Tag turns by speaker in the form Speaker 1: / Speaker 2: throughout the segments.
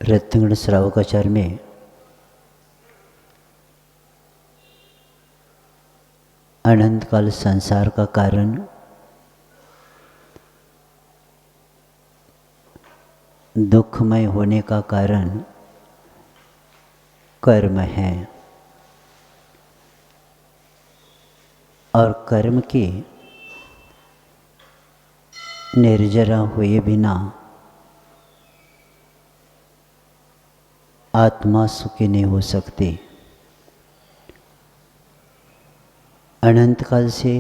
Speaker 1: रत्नगण श्रावकाचार्य में अनंत काल संसार का कारण दुखमय होने का कारण कर्म है और कर्म के निर्जरा हुए बिना आत्मा सुखी नहीं हो सकती। अनंत काल से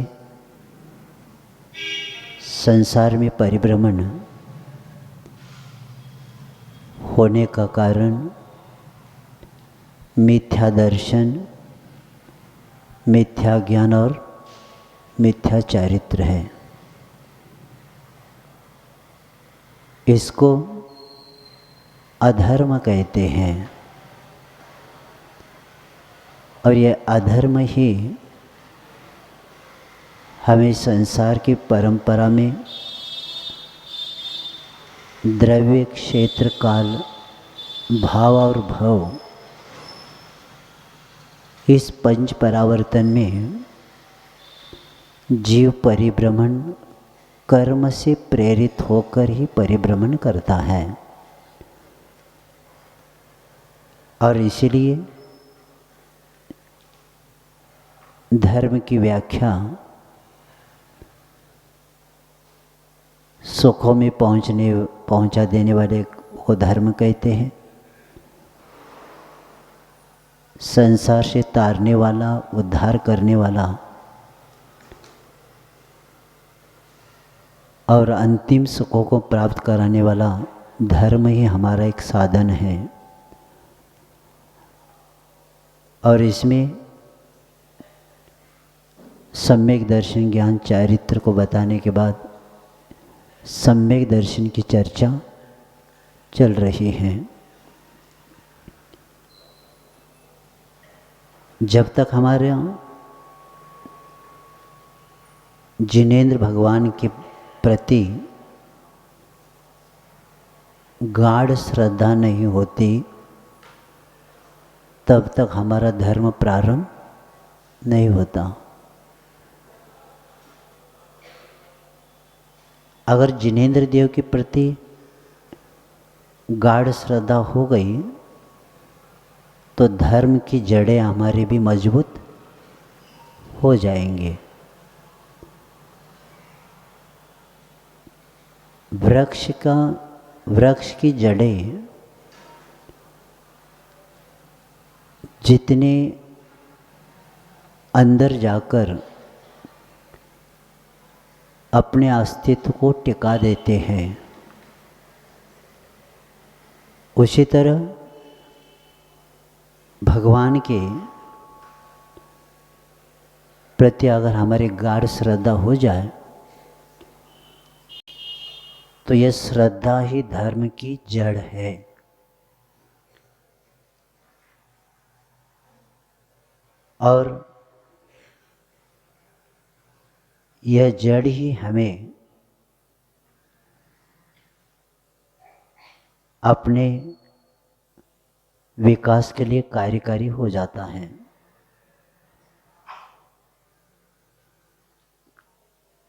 Speaker 1: संसार में परिभ्रमण होने का कारण मिथ्या दर्शन, मिथ्या ज्ञान और मिथ्या चारित्र है। इसको अधर्म कहते हैं और ये अधर्म ही हमें संसार की परंपरा में द्रव्य, क्षेत्र, काल, भाव और भव इस पंच परावर्तन में जीव परिभ्रमण कर्म से प्रेरित होकर ही परिभ्रमण करता है और इसलिए धर्म की व्याख्या सुखों में पहुंचा देने वाले को धर्म कहते हैं, संसार से तारने वाला, उद्धार करने वाला और अंतिम सुखों को प्राप्त कराने वाला धर्म ही हमारा एक साधन है। और इसमें सम्यक दर्शन, ज्ञान, चारित्र को बताने के बाद सम्यक दर्शन की चर्चा चल रही है। जब तक हमारे यहाँ जिनेंद्र भगवान के प्रति गाढ़ श्रद्धा नहीं होती तब तक हमारा धर्म प्रारंभ नहीं होता। अगर जिनेंद्र देव के प्रति गाढ़ श्रद्धा हो गई तो धर्म की जड़ें हमारी भी मजबूत हो जाएंगे। वृक्ष की जड़ें जितने अंदर जाकर अपने अस्तित्व को टिका देते हैं, उसी तरह भगवान के प्रति अगर हमारी गाढ़ श्रद्धा हो जाए तो यह श्रद्धा ही धर्म की जड़ है। और यह जड़ ही हमें अपने विकास के लिए कार्यकारी हो जाता है।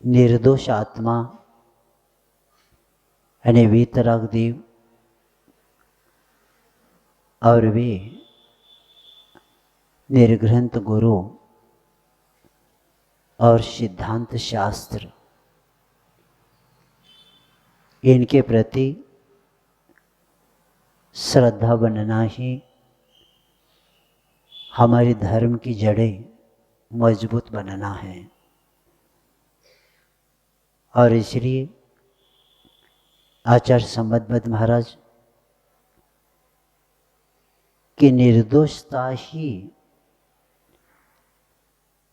Speaker 1: निर्दोष आत्मा यानी वीतराग देव और वे निर्ग्रंथ गुरु और सिद्धांत शास्त्र, इनके प्रति श्रद्धा बनना ही हमारे धर्म की जड़ें मजबूत बनना है। और इसलिए आचार्य संबतबद्ध महाराज की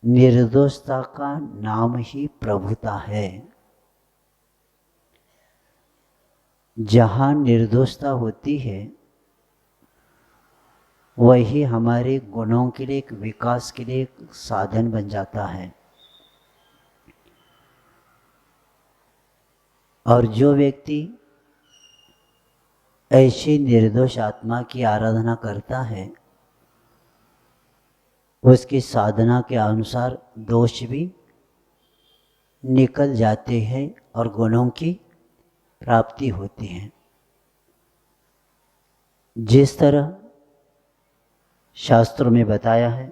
Speaker 1: निर्दोषता का नाम ही प्रभुता है। जहाँ निर्दोषता होती है वही हमारे गुणों के लिए, एक विकास के लिए एक साधन बन जाता है। और जो व्यक्ति ऐसी निर्दोष आत्मा की आराधना करता है, उसकी साधना के अनुसार दोष भी निकल जाते हैं और गुणों की प्राप्ति होती है। जिस तरह शास्त्रों में बताया है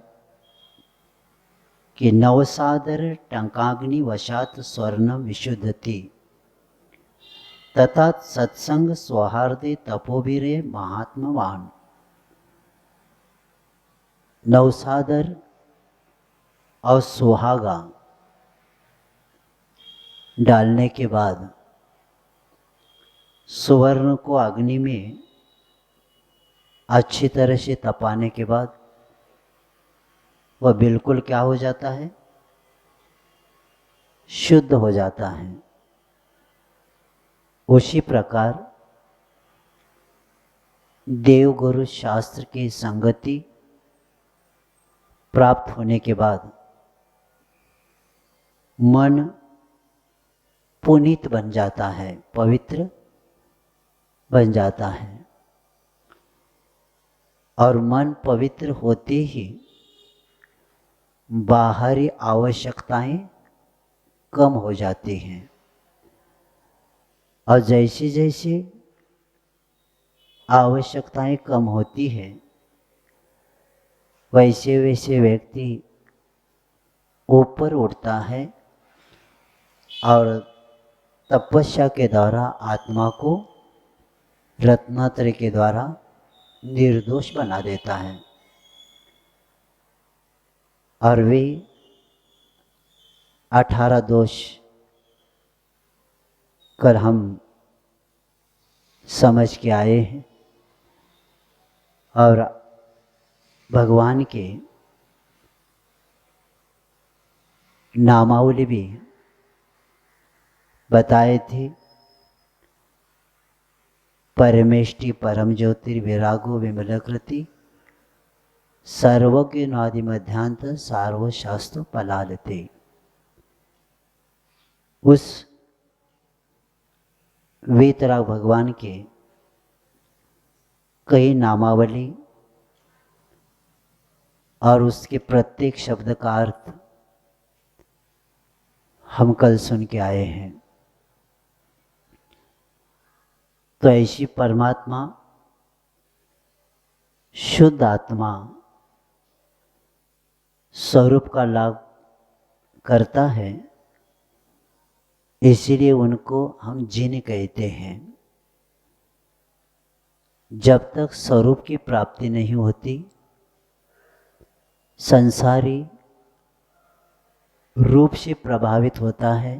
Speaker 1: कि नवसादर टंकाग्नि वशात स्वर्ण विशुद्धति तथा सत्संग सौहार्दे तपोवीरे महात्मवान। नवसादर और सुहागा डालने के बाद सुवर्ण को अग्नि में अच्छी तरह से तपाने के बाद वह बिल्कुल क्या हो जाता है, शुद्ध हो जाता है। उसी प्रकार देवगुरु शास्त्र की संगति प्राप्त होने के बाद मन पुनीत बन जाता है, पवित्र बन जाता है। और मन पवित्र होते ही बाहरी आवश्यकताएं कम हो जाती हैं, और जैसे जैसे आवश्यकताएं कम होती है वैसे वैसे व्यक्ति ऊपर उठता है और तपस्या के द्वारा आत्मा को रत्नात्रय के द्वारा निर्दोष बना देता है। और वे 18 दोष कर हम समझ के आए हैं, और भगवान के नामावली भी बताए थे। परमेष्टि परम ज्योतिर्विरागो विमलकृति सर्वज्ञ नादि मध्यांत सार्वशास्त्र पलालते। उस वीतराग भगवान के कई नामावली और उसके प्रत्येक शब्द का अर्थ हम कल सुन के आए हैं। तो ऐसी परमात्मा शुद्ध आत्मा स्वरूप का लाभ करता है, इसीलिए उनको हम जिन कहते हैं। जब तक स्वरूप की प्राप्ति नहीं होती, संसारी रूप से प्रभावित होता है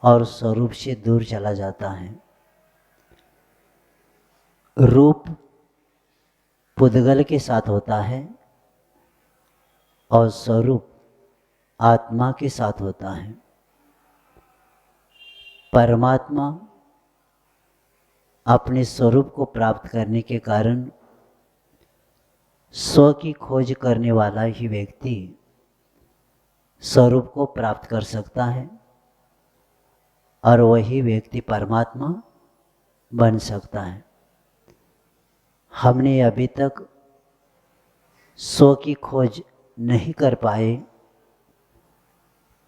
Speaker 1: और स्वरूप से दूर चला जाता है। रूप पुद्गल के साथ होता है और स्वरूप आत्मा के साथ होता है। परमात्मा अपने स्वरूप को प्राप्त करने के कारण स्व की खोज करने वाला ही व्यक्ति स्वरूप को प्राप्त कर सकता है, और वही व्यक्ति परमात्मा बन सकता है। हमने अभी तक स्व की खोज नहीं कर पाए,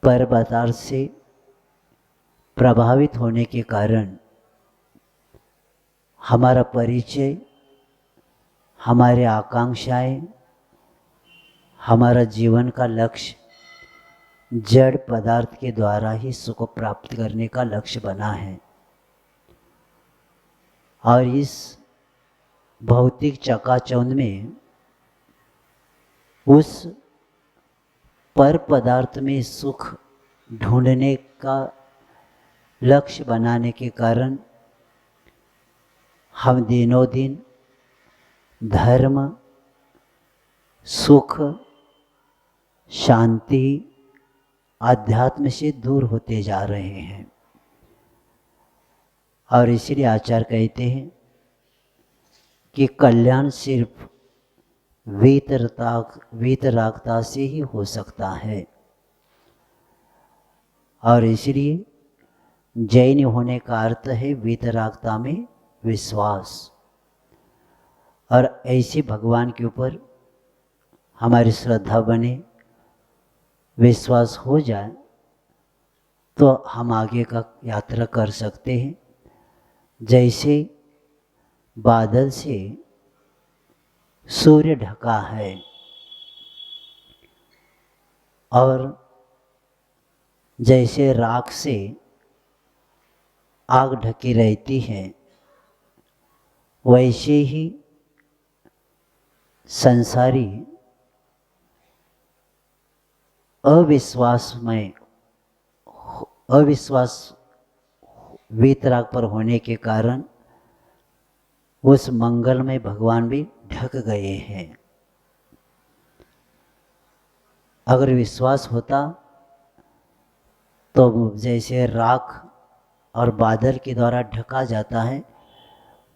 Speaker 1: पर पदार्थ से प्रभावित होने के कारण हमारा परिचय, हमारे आकांक्षाएं, हमारा जीवन का लक्ष्य जड़ पदार्थ के द्वारा ही सुख प्राप्त करने का लक्ष्य बना है। और इस भौतिक चकाचौंध में उस पर पदार्थ में सुख ढूंढने का लक्ष्य बनाने के कारण हम दिनों दिन धर्म, सुख, शांति, आध्यात्म से दूर होते जा रहे हैं। और इसलिए आचार्य कहते हैं कि कल्याण सिर्फ वीतरागता से ही हो सकता है। और इसलिए जैन होने का अर्थ है वीतरागता में विश्वास। और ऐसे भगवान के ऊपर हमारी श्रद्धा बने, विश्वास हो जाए तो हम आगे का यात्रा कर सकते हैं। जैसे बादल से सूर्य ढका है और जैसे राख से आग ढकी रहती है, वैसे ही संसारी अविश्वास वीतराग पर होने के कारण उस मंगल में भगवान भी ढक गए हैं। अगर विश्वास होता तो जैसे राख और बादल के द्वारा ढका जाता है,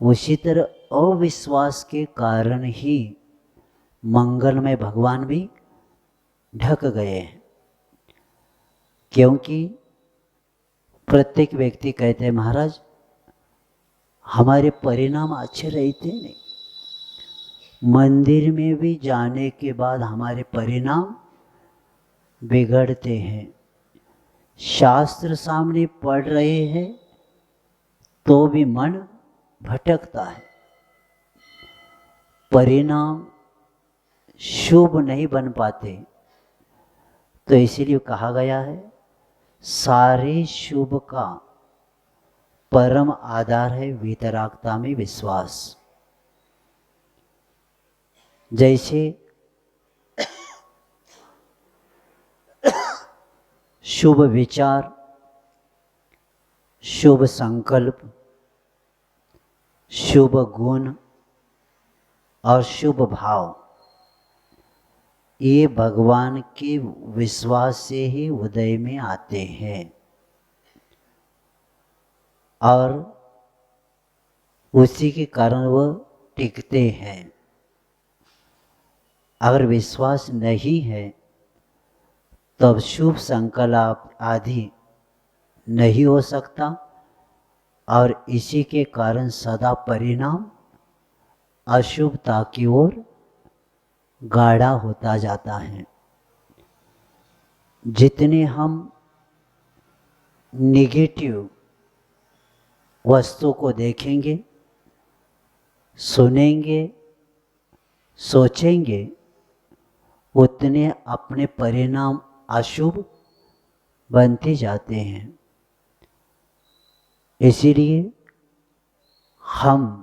Speaker 1: उसी तरह अविश्वास के कारण ही मंगल में भगवान भी ढक गए हैं। क्योंकि प्रत्येक व्यक्ति कहते हैं, महाराज हमारे परिणाम अच्छे रहते नहीं, मंदिर में भी जाने के बाद हमारे परिणाम बिगड़ते हैं। शास्त्र सामने पढ़ रहे हैं तो भी मन भटकता है, परिणाम शुभ नहीं बन पाते। तो इसीलिए कहा गया है, सारे शुभ का परम आधार है वीतरागता में विश्वास। जैसे शुभ विचार, शुभ संकल्प, शुभ गुण और शुभ भाव, ये भगवान के विश्वास से ही उदय में आते हैं और उसी के कारण वह टिकते हैं। अगर विश्वास नहीं है तब शुभ संकल्प आदि नहीं हो सकता और इसी के कारण सदा परिणाम अशुभता की ओर गाढ़ा होता जाता है। जितने हम नेगेटिव वस्तु को देखेंगे, सुनेंगे, सोचेंगे, उतने अपने परिणाम अशुभ बनते जाते हैं। इसीलिए हम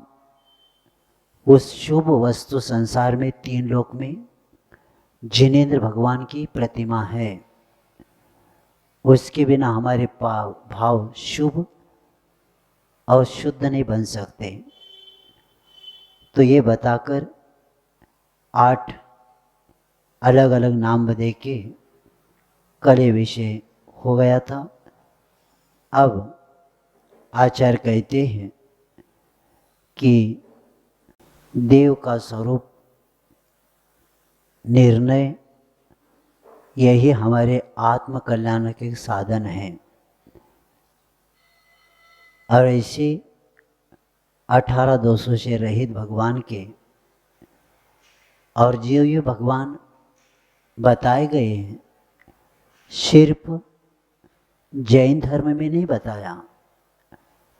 Speaker 1: उस शुभ वस्तु संसार में 3 लोक में जिनेंद्र भगवान की प्रतिमा है, उसके बिना हमारे भाव शुभ और शुद्ध नहीं बन सकते। तो ये बताकर 8 अलग अलग नाम दे के कल ये विषय हो गया था। अब आचार्य कहते हैं कि देव का स्वरूप निर्णय यही हमारे आत्म कल्याण के साधन हैं। और ऐसे 18 दोषों से रहित भगवान के और जो भगवान बताए गए हैं, सिर्फ जैन धर्म में नहीं बताया,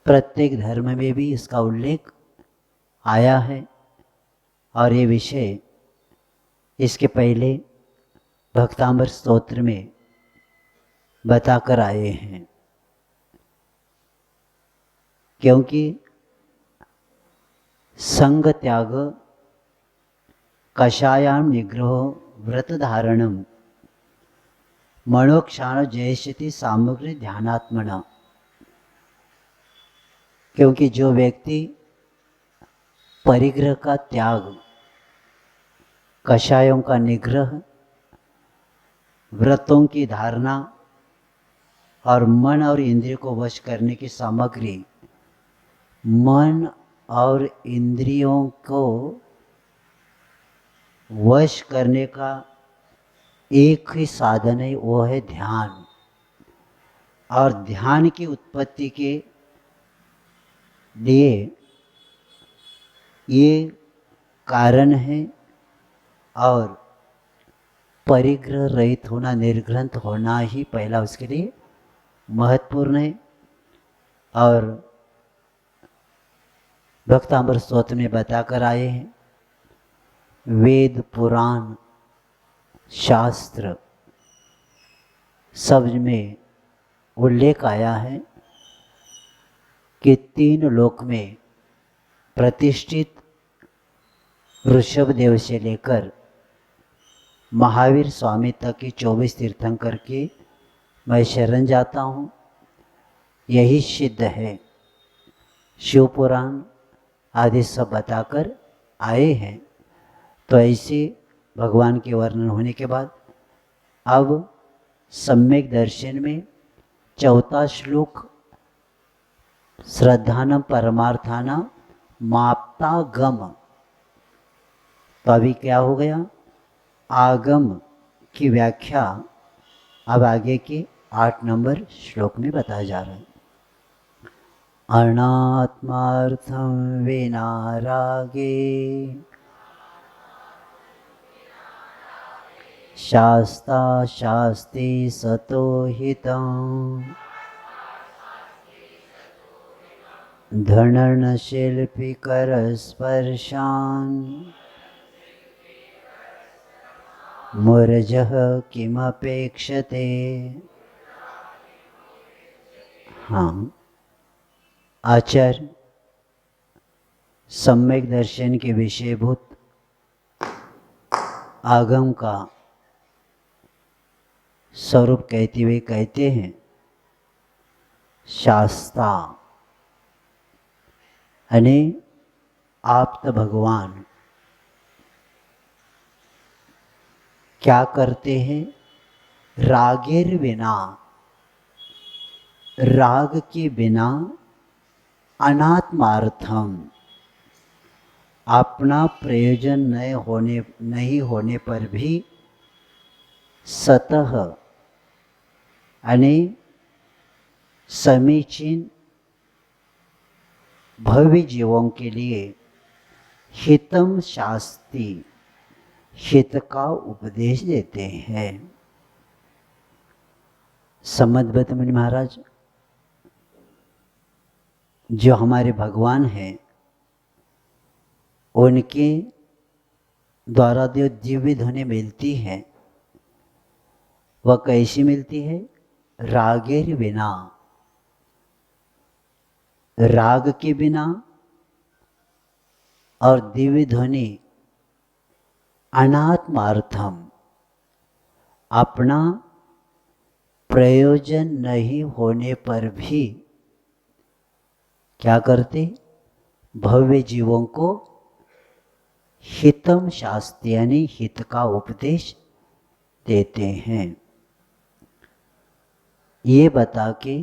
Speaker 1: प्रत्येक धर्म में भी इसका उल्लेख आया है। और ये विषय इसके पहले भक्तामृत स्तोत्र में बताकर आए हैं। क्योंकि संग त्याग, कषायाम निग्रहो, व्रत धारणम, मनोक्षाण जयश्यति सामग्री ध्यानात्मना। क्योंकि जो व्यक्ति परिग्रह का त्याग, कषायों का निग्रह, व्रतों की धारणा और मन और इंद्रियों को वश करने की सामग्री, मन और इंद्रियों को वश करने का एक ही साधन है, वो है ध्यान। और ध्यान की उत्पत्ति के लिए ये कारण है और परिग्रह रहित होना, निर्ग्रंथ होना ही पहला उसके लिए महत्वपूर्ण है। और भक्तांबर स्तोत्र में बताकर आए हैं, वेद पुराण शास्त्र सब में उल्लेख आया है कि 3 लोक में प्रतिष्ठित ऋषभ देव से लेकर महावीर स्वामी तक की 24 तीर्थंकर की मैं शरण जाता हूँ, यही सिद्ध है। शिव पुराण आदि सब बताकर आए हैं। तो ऐसे भगवान के वर्णन होने के बाद अब सम्यक दर्शन में 4था श्लोक, श्रद्धानम परमार्थानाम माप्तागम। तो अभी क्या हो गया, आगम की व्याख्या अब आगे के 8 नंबर श्लोक में बताया जा रहा है। अनात्मार्थम विना रागे शास्ता शास्ति सतो हितम् धनन शिल्पी करस्पर्शान् मुरजः किमपेक्षते। हाँ, आचार्य सम्यक दर्शन के विषयभूत आगम का स्वरूप कहते हुए कहते हैं, शास्ता यानी आप्त भगवान क्या करते हैं, रागेर बिना, राग के बिना, अनात्मार्थम अपना प्रयोजन नहीं होने पर भी सतह यानी समीचीन भव्य जीवों के लिए हितम शास्ति, हित का उपदेश देते हैं। समदभक्त मुनि महाराज जो हमारे भगवान हैं, उनके द्वारा जो दिव्य ध्वनि मिलती है वह कैसी मिलती है, रागेर बिना, राग के बिना, और दिव्य ध्वनि अनात्मार्थम अपना प्रयोजन नहीं होने पर भी क्या करते, भव्य जीवों को हितम शास्त्र यानी हित का उपदेश देते हैं। ये बता के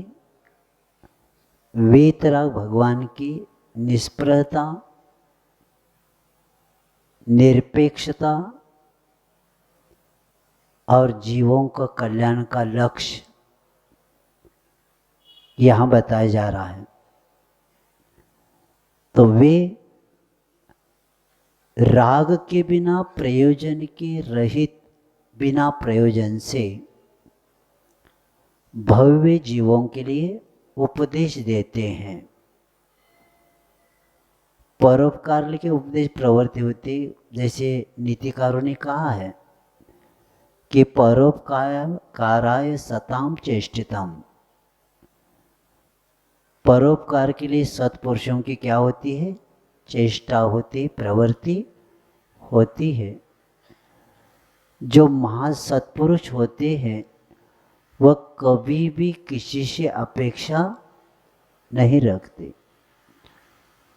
Speaker 1: वीतराग भगवान की निष्प्रहता, निरपेक्षता और जीवों का कल्याण का लक्ष्य यहाँ बताया जा रहा है। तो वे राग के बिना, प्रयोजन के रहित, बिना प्रयोजन से भव्य जीवों के लिए उपदेश देते हैं। परोपकार के उपदेश प्रवृत्ति होती, जैसे नीतिकारों ने कहा है कि परोपकाराय सताम चेष्टितम, परोपकार के लिए सत्पुरुषों की क्या होती है, चेष्टा होती, प्रवृत्ति होती है। जो महासत्पुरुष होते हैं वह कभी भी किसी से अपेक्षा नहीं रखते।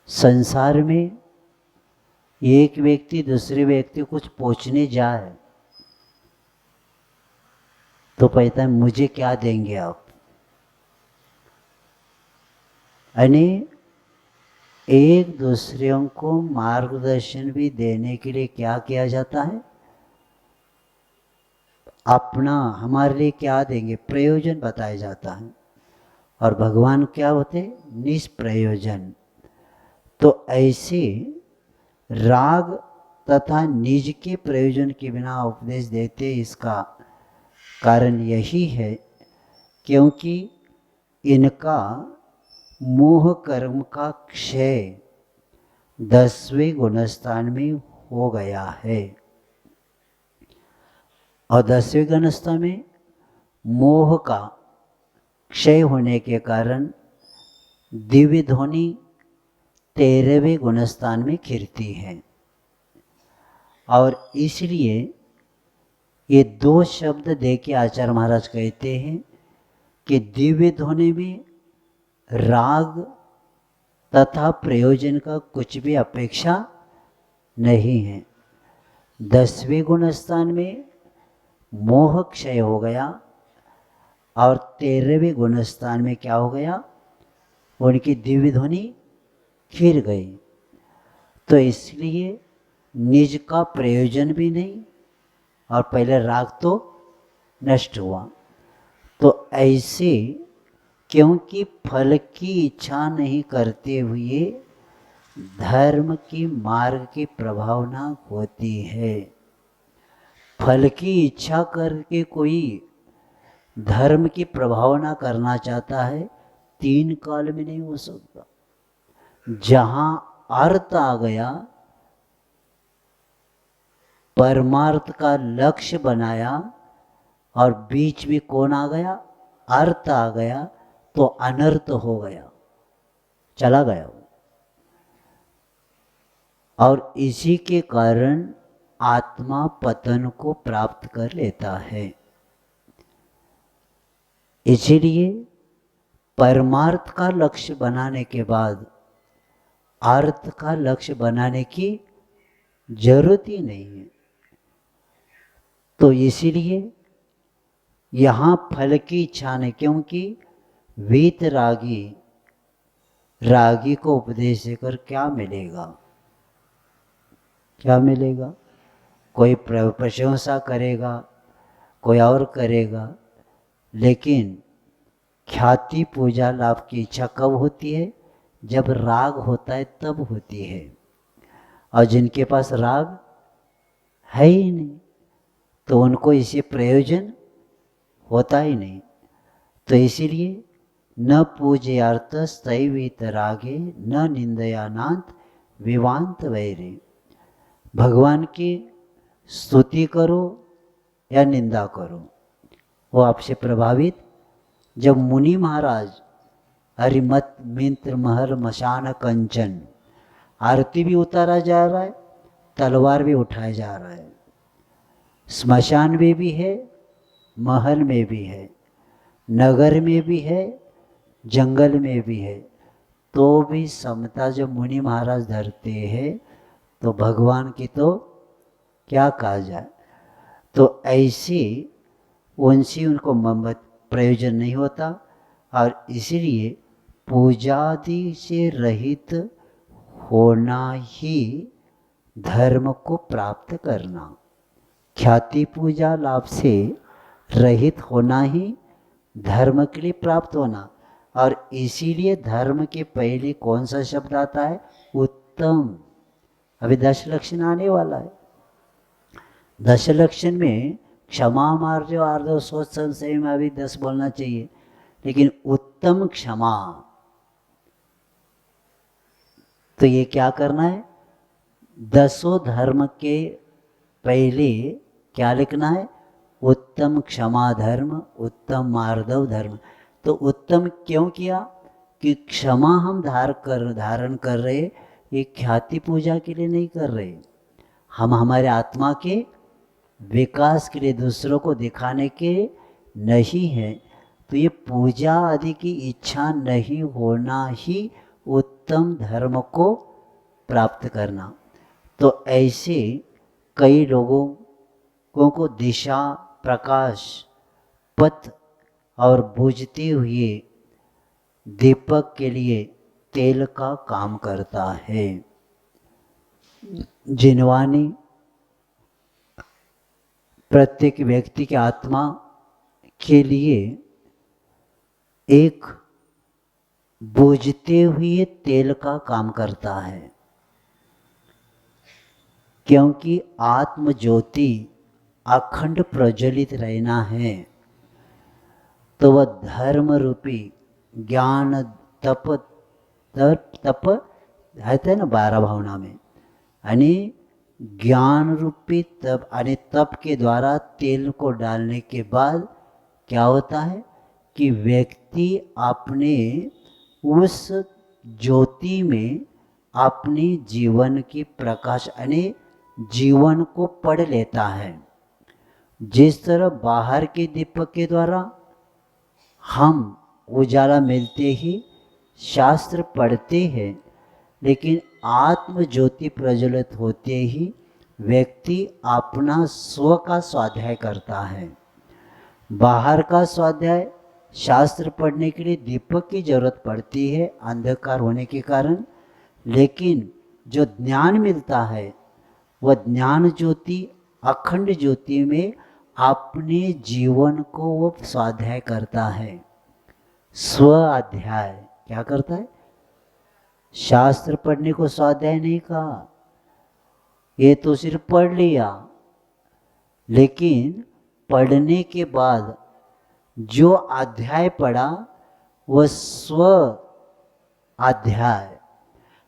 Speaker 1: संसार में एक व्यक्ति दूसरे व्यक्ति कुछ पूछने जाए तो कहता है मुझे क्या देंगे आप, यानी एक दूसरे को मार्गदर्शन भी देने के लिए क्या किया जाता है, अपना हमारे लिए क्या देंगे प्रयोजन बताया जाता है। और भगवान क्या होते, निष्प्रयोजन। तो ऐसे राग तथा निज के प्रयोजन के बिना उपदेश देते, इसका कारण यही है क्योंकि इनका मोह कर्म का क्षय 10वें गुणस्थान में हो गया है। और 10वें गुणस्थान में मोह का क्षय होने के कारण दिव्य ध्वनि 13वें गुणस्थान में खिरती है। और इसलिए ये दो शब्द दे के आचार्य महाराज कहते हैं कि दिव्य ध्वनि में राग तथा प्रयोजन का कुछ भी अपेक्षा नहीं है। 10वें गुणस्थान में मोह क्षय हो गया और 13वें गुणस्थान में क्या हो गया, उनकी दिव्य ध्वनि खिर गई। तो इसलिए निज का प्रयोजन भी नहीं और पहले राग तो नष्ट हुआ। तो ऐसे क्योंकि फल की इच्छा नहीं करते हुए धर्म की मार्ग की प्रभावना होती है। फल की इच्छा करके कोई धर्म की प्रभावना करना चाहता है, 3 काल में नहीं हो सकता। जहां अर्थ आ गया, परमार्थ का लक्ष्य बनाया और बीच में कौन आ गया, अर्थ आ गया, तो अनर्थ हो गया, चला गया। और इसी के कारण आत्मा पतन को प्राप्त कर लेता है। इसीलिए परमार्थ का लक्ष्य बनाने के बाद अर्थ का लक्ष्य बनाने की जरूरत ही नहीं है। तो इसीलिए यहाँ फल की इच्छा नहीं, क्योंकि वीत रागी को उपदेश देकर क्या मिलेगा, क्या मिलेगा? कोई प्रशंसा करेगा, कोई और करेगा, लेकिन ख्याति पूजा लाभ की इच्छा कब होती है? जब राग होता है तब होती है। और जिनके पास राग है ही नहीं तो उनको इसे प्रयोजन होता ही नहीं। तो इसीलिए न पूजयार्थ स्तैवीत रागे न निंदयानांत विवांत वैरे। भगवान की स्तुति करो या निंदा करो, वो आपसे प्रभावित। जब मुनि महाराज हरिमत मिंत्र महल मशान कंचन, आरती भी उतारा जा रहा है, तलवार भी उठाया जा रहा है, स्मशान में भी है, महल में भी है, नगर में भी है, जंगल में भी है, तो भी समता जब मुनि महाराज धरते हैं तो भगवान की तो क्या कहा जाए। तो ऐसे उनसे उनको प्रयोजन नहीं होता। और इसलिए पूजादि से रहित होना ही धर्म को प्राप्त करना, ख्याति पूजा लाभ से रहित होना ही धर्म के लिए प्राप्त होना। और इसीलिए धर्म के पहले कौन सा शब्द आता है? उत्तम। अभी 10 लक्षण आने वाला है। 10 लक्षण में क्षमा मार्जो आर्दव सोच संशय में अभी 10 बोलना चाहिए, लेकिन उत्तम क्षमा, तो ये क्या करना है? 10 धर्म के पहले क्या लिखना है? उत्तम क्षमा धर्म, उत्तम मार्दव धर्म। तो उत्तम क्यों किया? कि क्षमा हम धारण कर रहे, ये ख्याति पूजा के लिए नहीं कर रहे, हम हमारे आत्मा के विकास के लिए, दूसरों को दिखाने के नहीं है। तो ये पूजा आदि की इच्छा नहीं होना ही उत्तम धर्म को प्राप्त करना। तो ऐसे कई लोगों को दिशा, प्रकाश, पथ और बुझते हुए दीपक के लिए तेल का काम करता है। जिनवानी प्रत्येक व्यक्ति की आत्मा के लिए एक बुझते हुए तेल का काम करता है। क्योंकि आत्म ज्योति अखंड प्रज्वलित रहना है, तो वह धर्म रूपी ज्ञान तप तप है ना 12 भावना में, यानी ज्ञान रूपी तप यानी तप के द्वारा तेल को डालने के बाद क्या होता है कि व्यक्ति अपने उस ज्योति में अपनी जीवन की प्रकाश यानी जीवन को पढ़ लेता है। जिस तरह बाहर के दीपक के द्वारा हम उजाला मिलते ही शास्त्र पढ़ते हैं, लेकिन आत्म ज्योति प्रज्वलित होते ही व्यक्ति अपना स्व का स्वाध्याय करता है। बाहर का स्वाध्याय शास्त्र पढ़ने के लिए दीपक की जरूरत पड़ती है अंधकार होने के कारण, लेकिन जो ज्ञान मिलता है वह ज्ञान ज्योति अखंड ज्योति में अपने जीवन को वो स्वाध्याय करता है। स्व अध्याय क्या करता है? शास्त्र पढ़ने को स्वाध्याय नहीं कहा, ये तो सिर्फ पढ़ लिया, लेकिन पढ़ने के बाद जो अध्याय पढ़ा वह स्व अध्याय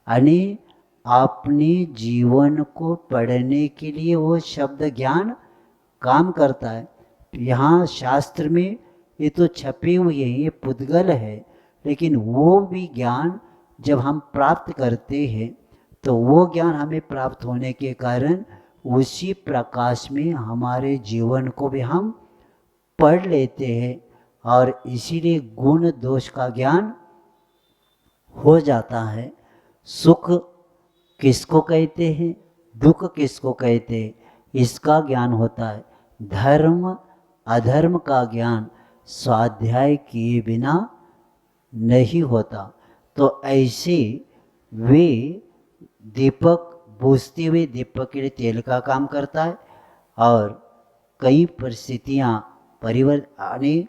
Speaker 1: यानी अपने जीवन को पढ़ने के लिए वो शब्द ज्ञान काम करता है। यहाँ शास्त्र में ये तो छपे हुए हैं, ये पुद्गल है, लेकिन वो भी ज्ञान जब हम प्राप्त करते हैं तो वो ज्ञान हमें प्राप्त होने के कारण उसी प्रकाश में हमारे जीवन को भी हम पढ़ लेते हैं, और इसीलिए गुण दोष का ज्ञान हो जाता है। सुख किसको कहते हैं, दुख किसको कहते हैं, इसका ज्ञान होता है। धर्म अधर्म का ज्ञान स्वाध्याय किए बिना नहीं होता। तो ऐसे वे दीपक बुझते हुए दीपक के लिए तेल का काम करता है, और कई परिस्थितियाँ परिवर्तन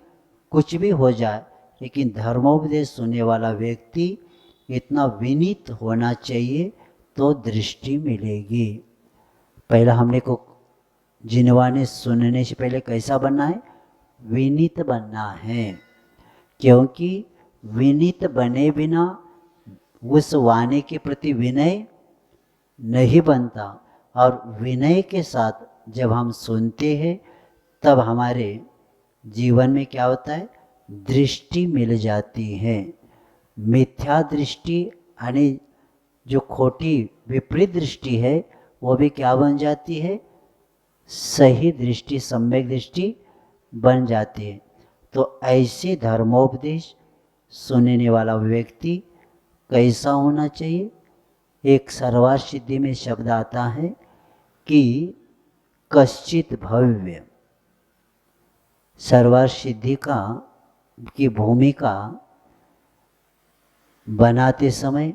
Speaker 1: कुछ भी हो जाए, लेकिन धर्मोपदेश सुनने वाला व्यक्ति इतना विनीत होना चाहिए तो दृष्टि मिलेगी। पहला हमने को जिनवाने सुनने से पहले कैसा बनना है? विनीत बनना है, क्योंकि विनीत बने बिना उस वाणी के प्रति विनय नहीं बनता, और विनय के साथ जब हम सुनते हैं तब हमारे जीवन में क्या होता है? दृष्टि मिल जाती है। मिथ्या दृष्टि यानी जो खोटी विपरीत दृष्टि है वो भी क्या बन जाती है? सही दृष्टि, सम्यक दृष्टि बन जाती है। तो ऐसे धर्मोपदेश सुनने वाला व्यक्ति कैसा होना चाहिए? एक सर्वार्थ सिद्धि में शब्द आता है कि कश्चित भव्य। सर्वार्थ सिद्धि की भूमिका बनाते समय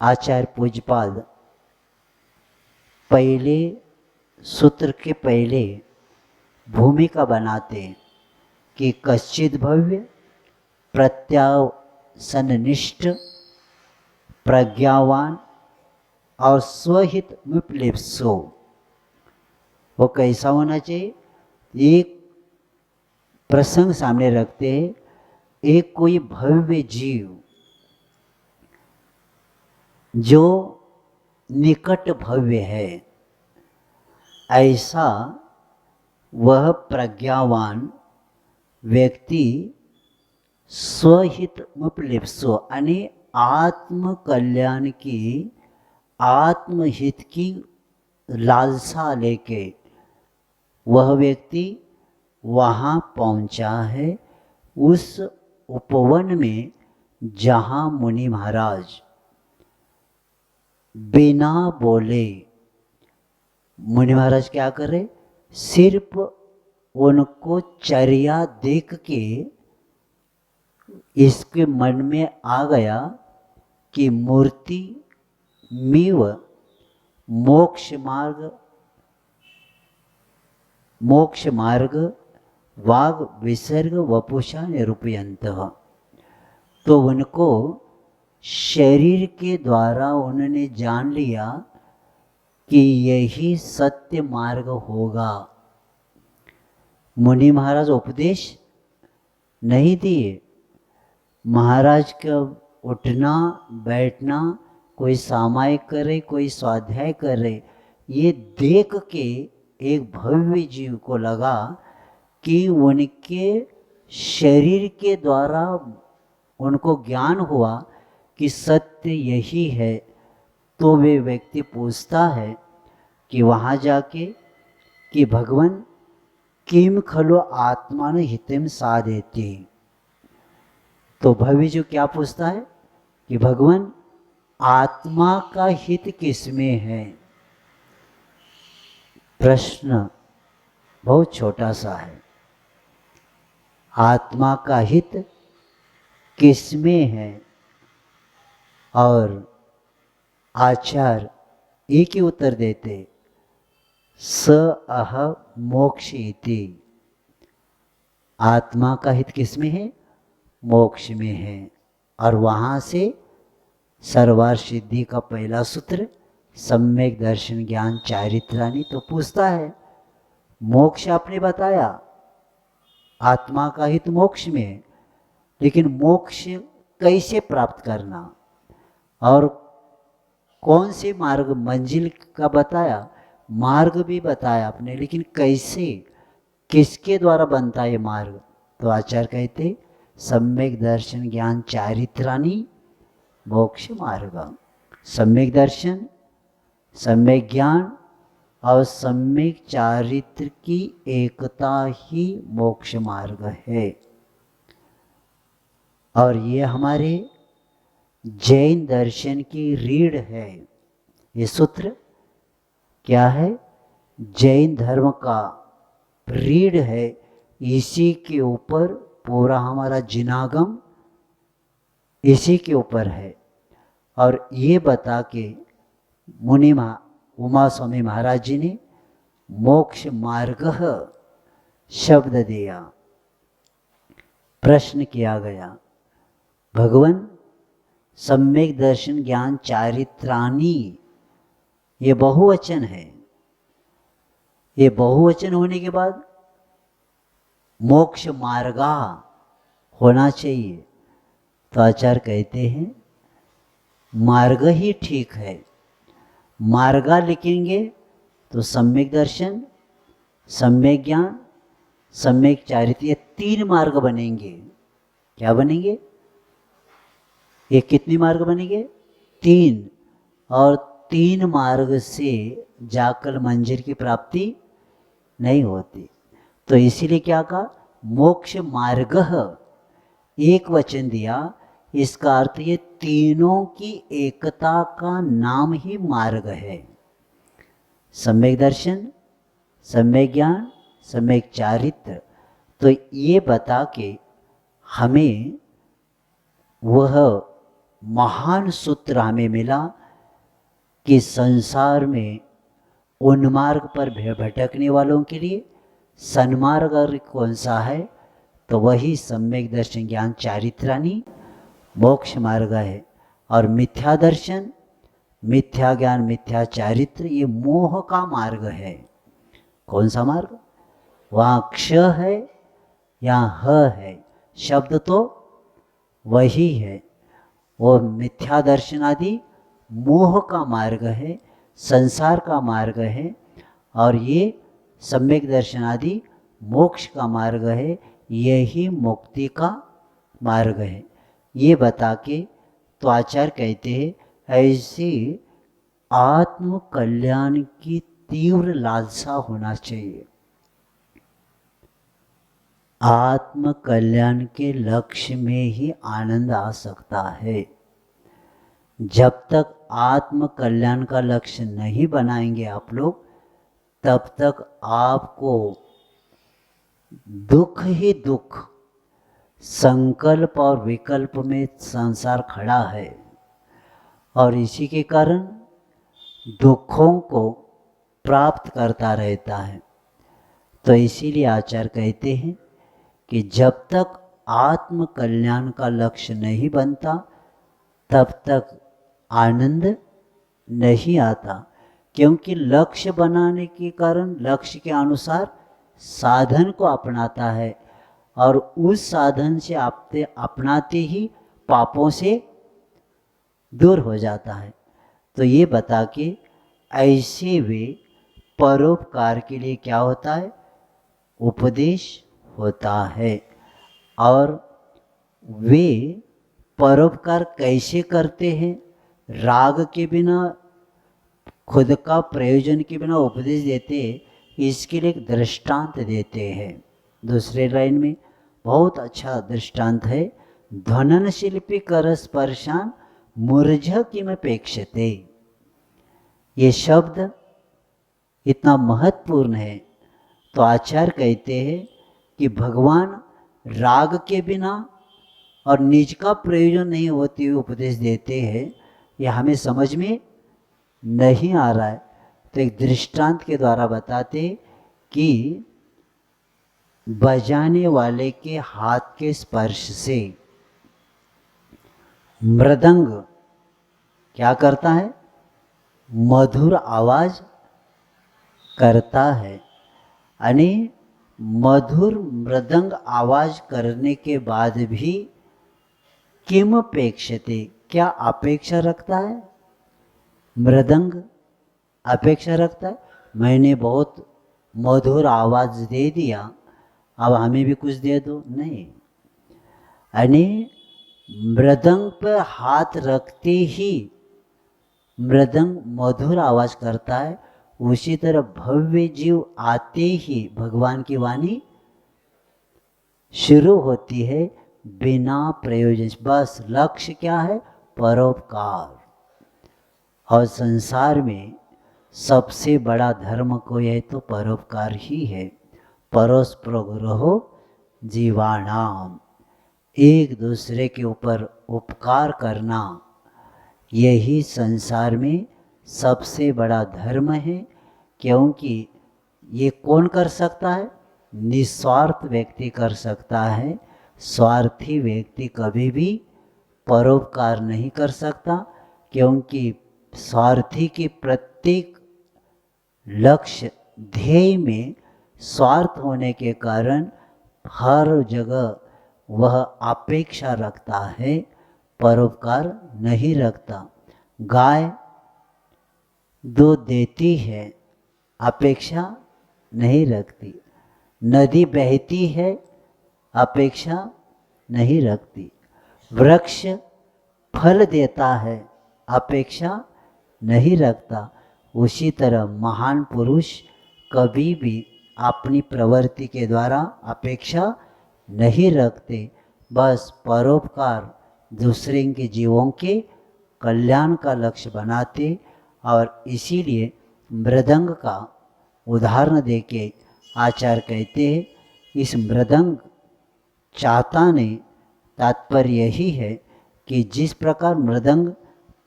Speaker 1: आचार्य पूज्यपाद पहले सूत्र के पहले भूमिका बनाते कि कश्चित भव्य प्रत्यासननिष्ठ प्रज्ञावान और स्वहित मुपलिप्सो। वो कैसा होना चाहिए? एक प्रसंग सामने रखते हैं, एक कोई भव्य जीव जो निकट भव्य है, ऐसा वह प्रज्ञावान व्यक्ति स्वहित मुपलिप्सो यानी आत्म कल्याण की आत्महित की लालसा लेके वह व्यक्ति वहाँ पहुँचा है, उस उपवन में जहाँ मुनि महाराज बिना बोले, मुनि महाराज क्या करे? सिर्फ उनको चर्या देख के इसके मन में आ गया कि मूर्ति मीव मोक्ष मार्ग वाग विसर्ग वपुषा निरूपयन्तः। तो उनको शरीर के द्वारा उन्होंने जान लिया कि यही सत्य मार्ग होगा। मुनि महाराज उपदेश नहीं दिए। महाराज का उठना बैठना, कोई सामायिक करे कोई स्वाध्याय करे, ये देख के एक भव्य जीव को लगा कि उनके शरीर के द्वारा उनको ज्ञान हुआ कि सत्य यही है। तो वे व्यक्ति पूछता है कि वहाँ जाके कि भगवान किम खलो आत्मान हितम साधेति। तो भव्य जो क्या पूछता है कि भगवान आत्मा का हित किसमें है। प्रश्न बहुत छोटा सा है, आत्मा का हित किसमें है। और आचार्य एक ही उत्तर देते, स अह मोक्ष इति। आत्मा का हित किसमें है, मोक्ष में है। और वहाँ से सर्वार्थ सिद्धि का पहला सूत्र सम्यक दर्शन ज्ञान चारित्राणि। तो पूछता है मोक्ष आपने बताया, आत्मा का हित मोक्ष में है, लेकिन मोक्ष कैसे प्राप्त करना और कौन से मार्ग, मंजिल का बताया, मार्ग भी बताया आपने, लेकिन कैसे, किसके द्वारा बनता है मार्ग। तो आचार्य कहते सम्यक दर्शन ज्ञान चारित्राणि मोक्ष मार्ग। सम्यक दर्शन, सम्यक ज्ञान और सम्यक चारित्र की एकता ही मोक्ष मार्ग है। और ये हमारे जैन दर्शन की रीढ़ है। ये सूत्र क्या है, जैन धर्म का रीढ़ है। इसी के ऊपर पूरा हमारा जिनागम इसी के ऊपर है। और ये बता के मुनि उमा स्वामी महाराज जी ने मोक्ष मार्ग शब्द दिया। प्रश्न किया गया, भगवान सम्यक दर्शन ज्ञान चारित्राणि, ये बहुवचन है। ये बहुवचन होने के बाद मोक्ष मार्गा होना चाहिए। तो आचार्य कहते हैं मार्ग ही ठीक है। मार्गा लिखेंगे तो सम्यक दर्शन, सम्यक ज्ञान, सम्यक चारित्र, ये 3 मार्ग बनेंगे। क्या बनेंगे, ये कितने मार्ग बनेंगे, 3। और 3 मार्ग से जाकर मंजिल की प्राप्ति नहीं होती। तो इसीलिए क्या कहा, मोक्ष मार्ग एक वचन दिया। इसका अर्थ ये तीनों की एकता का नाम ही मार्ग है। सम्यक दर्शन, सम्यक ज्ञान, सम्यक चारित्र। तो ये बता के हमें वह महान सूत्र हमें मिला कि संसार में उन्मार्ग पर भटकने वालों के लिए सन्मार्ग कौन सा है, तो वही सम्यक दर्शन ज्ञान चारित्राणि मोक्ष मार्ग है। और मिथ्या दर्शन, मिथ्या ज्ञान, मिथ्या चारित्र, ये मोह का मार्ग है। कौन सा मार्ग, वहाँ क्ष है यहाँ ह है, शब्द तो वही है। वो मिथ्या दर्शन आदि मोह का मार्ग है, संसार का मार्ग है। और ये सम्यक दर्शन आदि मोक्ष का मार्ग है, यही मुक्ति का मार्ग है। ये बता के तो आचार्य कहते हैं ऐसी आत्म कल्याण की तीव्र लालसा होना चाहिए। आत्म कल्याण के लक्ष्य में ही आनंद आ सकता है। जब तक आत्म कल्याण का लक्ष्य नहीं बनाएंगे आप लोग, तब तक आपको दुख ही दुख, संकल्प और विकल्प में संसार खड़ा है। और इसी के कारण दुखों को प्राप्त करता रहता है। तो इसीलिए आचार्य कहते हैं कि जब तक आत्म कल्याण का लक्ष्य नहीं बनता, तब तक आनंद नहीं आता। क्योंकि लक्ष्य बनाने के कारण लक्ष्य के अनुसार साधन को अपनाता है और उस साधन से अपनाते ही पापों से दूर हो जाता है। तो ये बता के ऐसे वे परोपकार के लिए क्या होता है, उपदेश होता है। और वे परोपकार कैसे करते हैं, राग के बिना, खुद का प्रयोजन के बिना उपदेश देते हैं, इसके लिए एक दृष्टांत देते हैं। दूसरे लाइन में बहुत अच्छा दृष्टांत है, ध्वनन शिल्पी कर स्पर्शान मूर्झ किमपेक्षते। ये शब्द इतना महत्वपूर्ण है। तो आचार्य कहते हैं कि भगवान राग के बिना और निज का प्रयोजन नहीं होते हुए उपदेश देते हैं, यह हमें समझ में नहीं आ रहा है। तो एक दृष्टांत के द्वारा बताते कि बजाने वाले के हाथ के स्पर्श से मृदंग क्या करता है, मधुर आवाज करता है। यानी मधुर मृदंग आवाज करने के बाद भी किम अपेक्षते, क्या अपेक्षा रखता है, मृदंग अपेक्षा रखता है मैंने बहुत मधुर आवाज दे दिया, अब हमें भी कुछ दे दो, नहीं। यानी मृदंग पर हाथ रखते ही मृदंग मधुर आवाज करता है, उसी तरह भव्य जीव आते ही भगवान की वाणी शुरू होती है बिना प्रयोजन। बस लक्ष्य क्या है, परोपकार। और संसार में सबसे बड़ा धर्म कोई है तो परोपकार ही है। परोपग्रहो जीवाणाम, एक दूसरे के ऊपर उपकार करना, यही संसार में सबसे बड़ा धर्म है। क्योंकि ये कौन कर सकता है, निस्वार्थ व्यक्ति कर सकता है। स्वार्थी व्यक्ति कभी भी परोपकार नहीं कर सकता, क्योंकि स्वार्थी के प्रत्येक लक्ष्य ध्येय में स्वार्थ होने के कारण हर जगह वह अपेक्षा रखता है, परोपकार नहीं रखता। गाय दूध देती है, अपेक्षा नहीं रखती। नदी बहती है, अपेक्षा नहीं रखती। वृक्ष फल देता है, अपेक्षा नहीं रखता। उसी तरह महान पुरुष कभी भी अपनी प्रवृत्ति के द्वारा अपेक्षा नहीं रखते, बस परोपकार दूसरे के जीवों के कल्याण का लक्ष्य बनाते। और इसीलिए मृदंग का उदाहरण देके आचार्य कहते हैं, इस मृदंग चाहता नहीं, तात्पर्य यही है कि जिस प्रकार मृदंग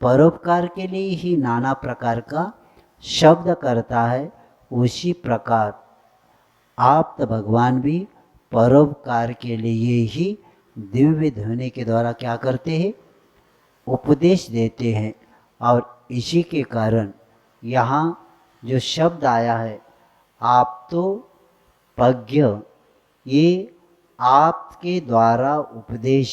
Speaker 1: परोपकार के लिए ही नाना प्रकार का शब्द करता है, उसी प्रकार आप तो भगवान भी परोपकार के लिए ही दिव्य ध्वनि के द्वारा क्या करते हैं, उपदेश देते हैं। और इसी के कारण यहाँ जो शब्द आया है आप तो पज्ञ, ये आपके द्वारा उपदेश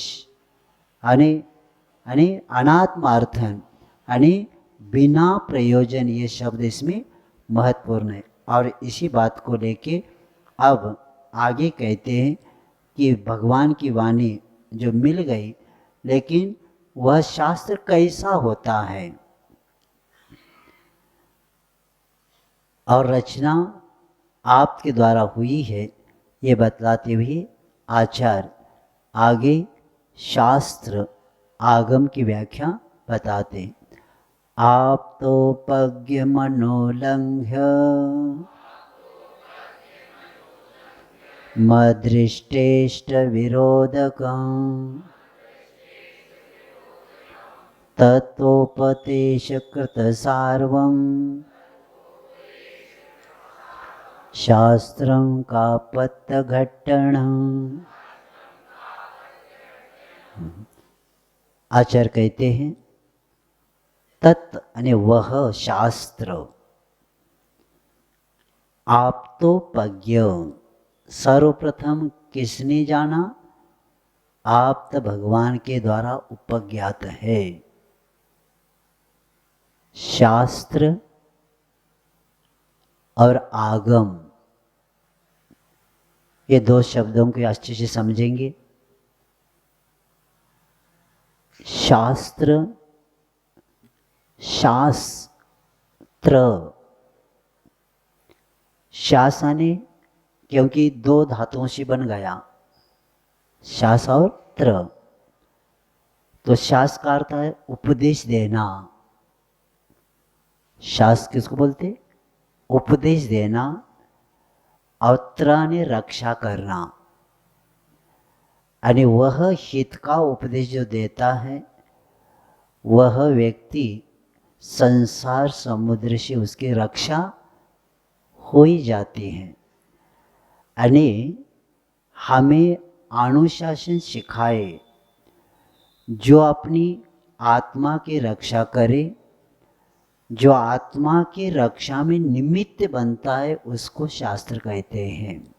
Speaker 1: यानी अनात्मार्थन यानी बिना प्रयोजन, ये शब्द इसमें महत्वपूर्ण है। और इसी बात को लेके अब आगे कहते हैं कि भगवान की वाणी जो मिल गई, लेकिन वह शास्त्र कैसा होता है और रचना आपके द्वारा हुई है, ये बतलाते हुए आचार्य आगे शास्त्र आगम की व्याख्या बताते। आप तो पज्ञ मनोलंघ्य मदृष्टेष्ट विरोधकं तत्वोपदेश कृत सार्वं शास्त्रं का पत्तघट्टणं। आचार्य कहते हैं तत् यानी वह शास्त्र, आप तो पज्ञ, सर्वप्रथम किसने जाना? आप तो भगवान के द्वारा उपज्ञात है। शास्त्र और आगम, ये दो शब्दों को अच्छे से समझेंगे। शास्त्र, शास्त्र, शास आने क्योंकि दो धातुओं से बन गया, शास और त्र। तो शास का अर्थ है उपदेश देना। शास किसको बोलते? उपदेश देना। और त्र ने रक्षा करना। यानी वह हित का उपदेश जो देता है वह व्यक्ति संसार समुद्र से उसकी रक्षा हो ही जाती है। यानी हमें अनुशासन सिखाए, जो अपनी आत्मा की रक्षा करे, जो आत्मा की रक्षा में निमित्त बनता है उसको शास्त्र कहते हैं।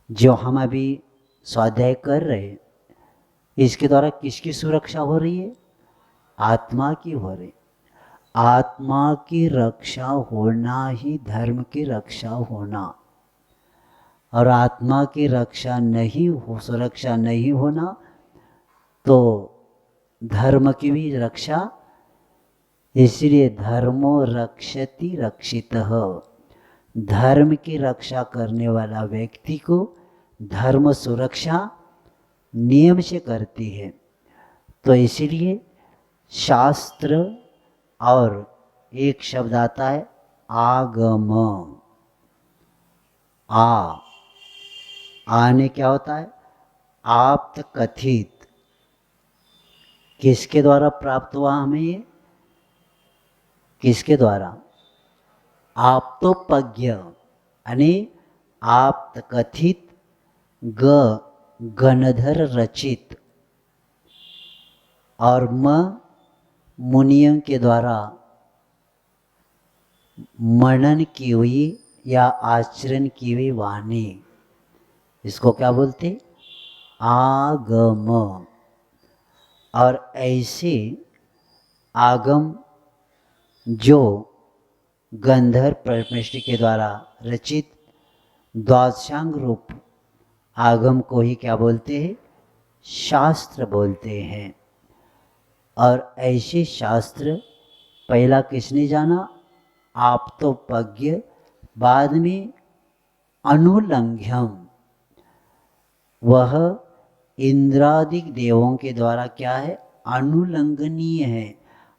Speaker 1: जो हम अभी स्वाध्याय कर रहे हैं इसके द्वारा किसकी सुरक्षा हो रही है? आत्मा की हो रही। आत्मा की रक्षा होना ही धर्म की रक्षा होना। और आत्मा की रक्षा नहीं हो, सुरक्षा नहीं होना तो धर्म की भी रक्षा। इसलिए धर्मो रक्षति रक्षितः, धर्म की रक्षा करने वाला व्यक्ति को धर्म सुरक्षा नियम से करती है। तो इसलिए शास्त्र और एक शब्द आता है आगम। आने क्या होता है? आप्त कथित। किसके द्वारा प्राप्त हुआ हमें ये? किसके द्वारा? आप तो पज्ञ, यानी आप्त कथित, गणधर रचित और मुनियों के द्वारा मनन की हुई या आचरण की हुई वाणी, इसको क्या बोलते? आगम। और ऐसे आगम जो गंधर्व परमेष्टि के द्वारा रचित द्वादशांग रूप आगम को ही क्या बोलते हैं? शास्त्र बोलते हैं। और ऐसे शास्त्र पहला किसने जाना? आप तो पज्ञ, बाद में अनुलंघ्यम, वह इंद्रादिक देवों के द्वारा क्या है? अनुलंघनीय है,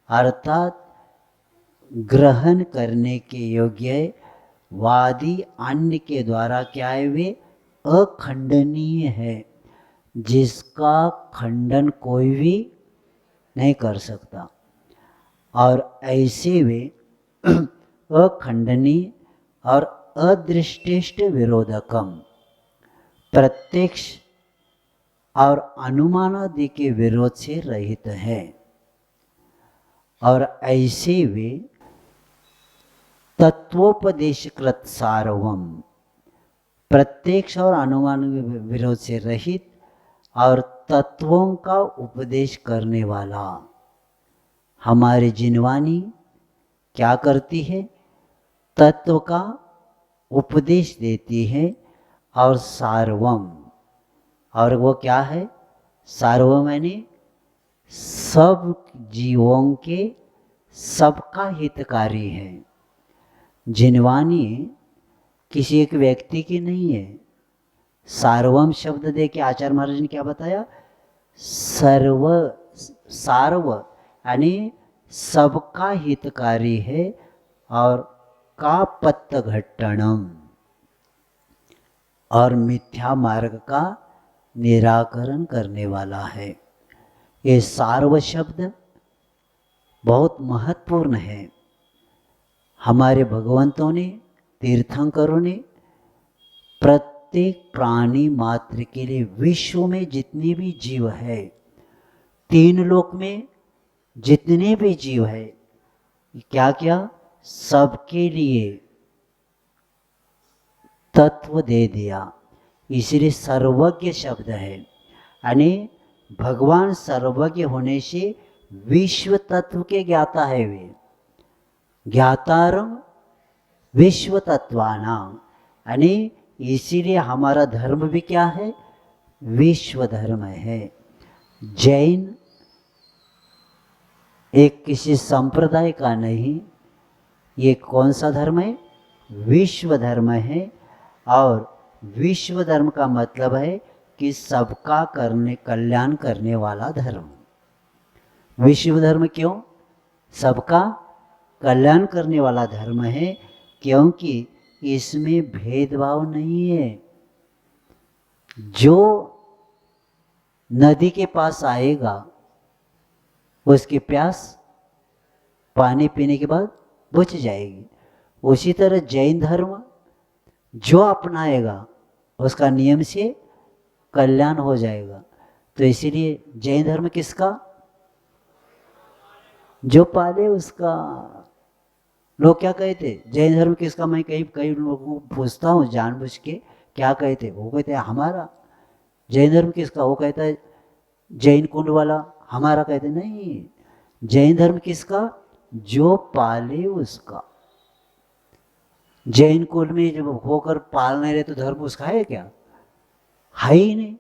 Speaker 1: अर्थात ग्रहण करने के योग्य है। वादी अन्य के द्वारा क्या है? वे अखंडनीय है, जिसका खंडन कोई भी नहीं कर सकता। और ऐसे वे अखंडनीय और अदृष्टिष्ट विरोधकम, प्रत्यक्ष और अनुमानादि के विरोध से रहित है। और ऐसे वे तत्वोपदेशकृत सार्वम, प्रत्यक्ष और अनुमान विरोध से रहित और तत्वों का उपदेश करने वाला। हमारी जिनवानी क्या करती है? तत्व का उपदेश देती है। और सार्वम, और वो क्या है? सार्वम यानी सब जीवों के सबका हितकारी है। जिनवानी किसी एक व्यक्ति की नहीं है। सार्वम शब्द दे के आचार्य महाराज ने क्या बताया? सर्व, सार्व यानी सबका हितकारी है और कापत्त घट्टणम, और मिथ्या मार्ग का निराकरण करने वाला है। ये सार्व शब्द बहुत महत्वपूर्ण है। हमारे भगवंतों ने, तीर्थंकरों ने प्रत्येक प्राणी मात्र के लिए, विश्व में जितने भी जीव है, तीन लोक में जितने भी जीव है, क्या क्या? सबके लिए तत्व दे दिया, इसलिए सर्वज्ञ शब्द है। यानी भगवान सर्वज्ञ होने से विश्व तत्व के ज्ञाता है वे। ज्ञातारम विश्व तत्वानाम, यानी इसीलिए हमारा धर्म भी क्या है? विश्व धर्म है। जैन एक किसी संप्रदाय का नहीं, ये कौन सा धर्म है? विश्व धर्म है। और विश्व धर्म का मतलब है कि सबका कल्याण करने वाला धर्म। विश्व धर्म क्यों? सबका कल्याण करने वाला धर्म है, क्योंकि इसमें भेदभाव नहीं है। जो नदी के पास आएगा उसकी प्यास पानी पीने के बाद बुझ जाएगी। उसी तरह जैन धर्म जो अपनाएगा उसका नियम से कल्याण हो जाएगा। तो इसीलिए जैन धर्म किसका? जो पाले उसका। लोग क्या कहते जैन धर्म किसका? मैं कई लोगों को पूछता हूँ जानबूझ के, क्या कहते? वो कहते हैं हमारा। जैन धर्म किसका? वो कहता है जैन कुंड वाला हमारा। कहते नहीं, जैन धर्म किसका? जो पाले उसका। जैन कुल में जब होकर पाल नहीं रहे तो धर्म उसका है क्या? है ही नहीं।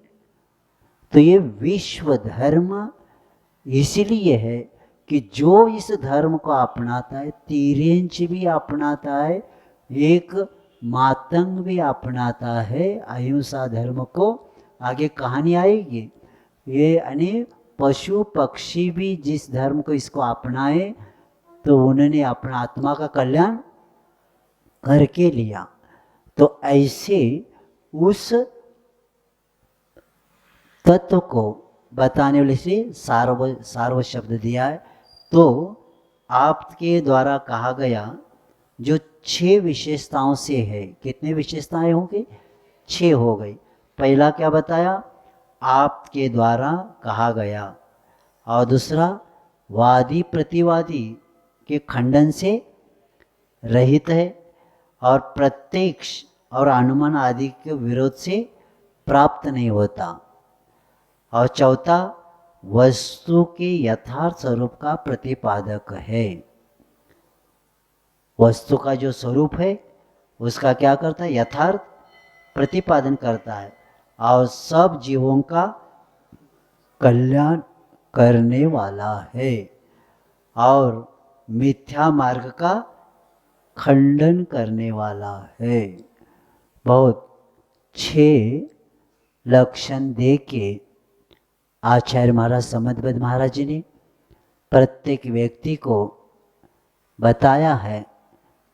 Speaker 1: तो ये विश्व धर्म इसलिए है कि जो इस धर्म को अपनाता है, तिर्यंच भी अपनाता है, एक मातंग भी अपनाता है अहिंसा धर्म को। आगे कहानी आएगी। ये यानी पशु पक्षी भी जिस धर्म को इसको अपनाए तो उन्होंने अपना आत्मा का कल्याण करके लिया। तो ऐसे उस तत्व को बताने वाले से सार्व शब्द दिया है। तो आपके द्वारा कहा गया जो 6 विशेषताओं से है। कितने विशेषताएं होंगी? 6 हो गई। पहला क्या बताया? आपके द्वारा कहा गया। और दूसरा वादी प्रतिवादी के खंडन से रहित है और प्रत्यक्ष और अनुमान आदि के विरोध से प्राप्त नहीं होता। और चौथा वस्तु के यथार्थ स्वरूप का प्रतिपादक है। वस्तु का जो स्वरूप है उसका क्या करता है? यथार्थ प्रतिपादन करता है और सब जीवों का कल्याण करने वाला है और मिथ्या मार्ग का खंडन करने वाला है। बहुत 6 लक्षण दे के आचार्य महाराज समदबद्ध महाराज जी ने प्रत्येक व्यक्ति को बताया है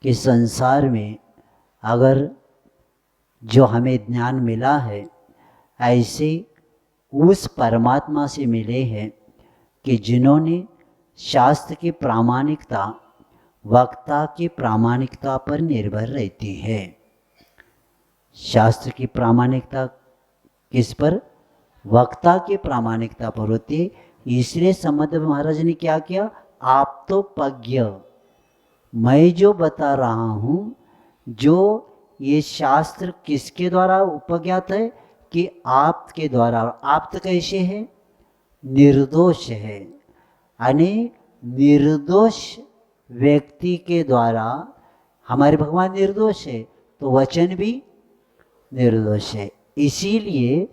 Speaker 1: कि संसार में अगर जो हमें ज्ञान मिला है ऐसे उस परमात्मा से मिले हैं कि जिन्होंने शास्त्र की प्रामाणिकता वक्ता की प्रामाणिकता पर निर्भर रहती है। शास्त्र की प्रामाणिकता किस पर? वक्ता की प्रामाणिकता पर होती है। इसलिए समदबद्ध महाराज ने क्या किया? आप तो पज्ञ, मैं जो बता रहा हूँ, जो ये शास्त्र किसके द्वारा उपज्ञात है? कि आपके द्वारा। आप तो कैसे है? निर्दोष है। यानी निर्दोष व्यक्ति के द्वारा हमारे भगवान निर्दोष है तो वचन भी निर्दोष है। इसीलिए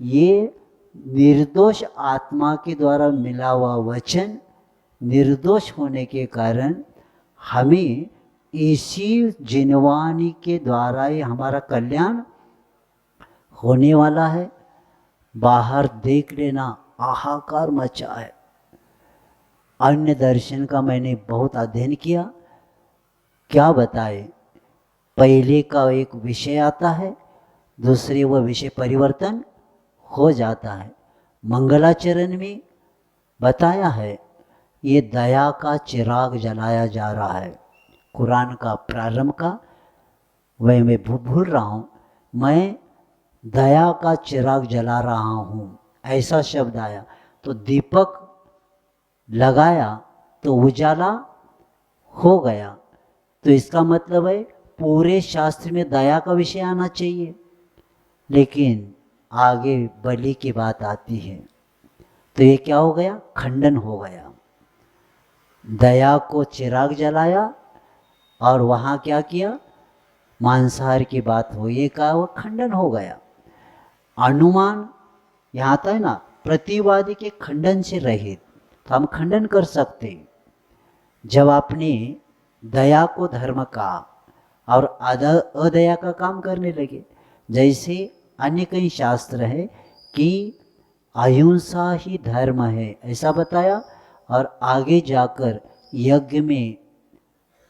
Speaker 1: ये निर्दोष आत्मा के द्वारा मिला हुआ वचन निर्दोष होने के कारण हमें इसी जिनवानी के द्वारा ही हमारा कल्याण होने वाला है। बाहर देख लेना, हाहाकार मचा है। अन्य दर्शन का मैंने बहुत अध्ययन किया, क्या बताए। पहले का एक विषय आता है, दूसरे वह विषय परिवर्तन हो जाता है। मंगलाचरण में बताया है ये दया का चिराग जलाया जा रहा है। कुरान का प्रारंभ का वह मैं भूल रहा हूँ। मैं दया का चिराग जला रहा हूँ, ऐसा शब्द आया। तो दीपक लगाया तो उजाला हो गया। तो इसका मतलब है पूरे शास्त्र में दया का विषय आना चाहिए, लेकिन आगे बलि की बात आती है तो ये क्या हो गया, खंडन हो गया। दया को चिराग जलाया और वहाँ क्या किया, मांसाहार की बात हो, ये कहा, वो खंडन हो गया। अनुमान यहाँ आता है ना, प्रतिवादी के खंडन से रहित, तो हम खंडन कर सकते। जब आपने दया को धर्म का और अदया का काम करने लगे, जैसे अन्य कई शास्त्र है कि अहिंसा ही धर्म है ऐसा बताया, और आगे जाकर यज्ञ में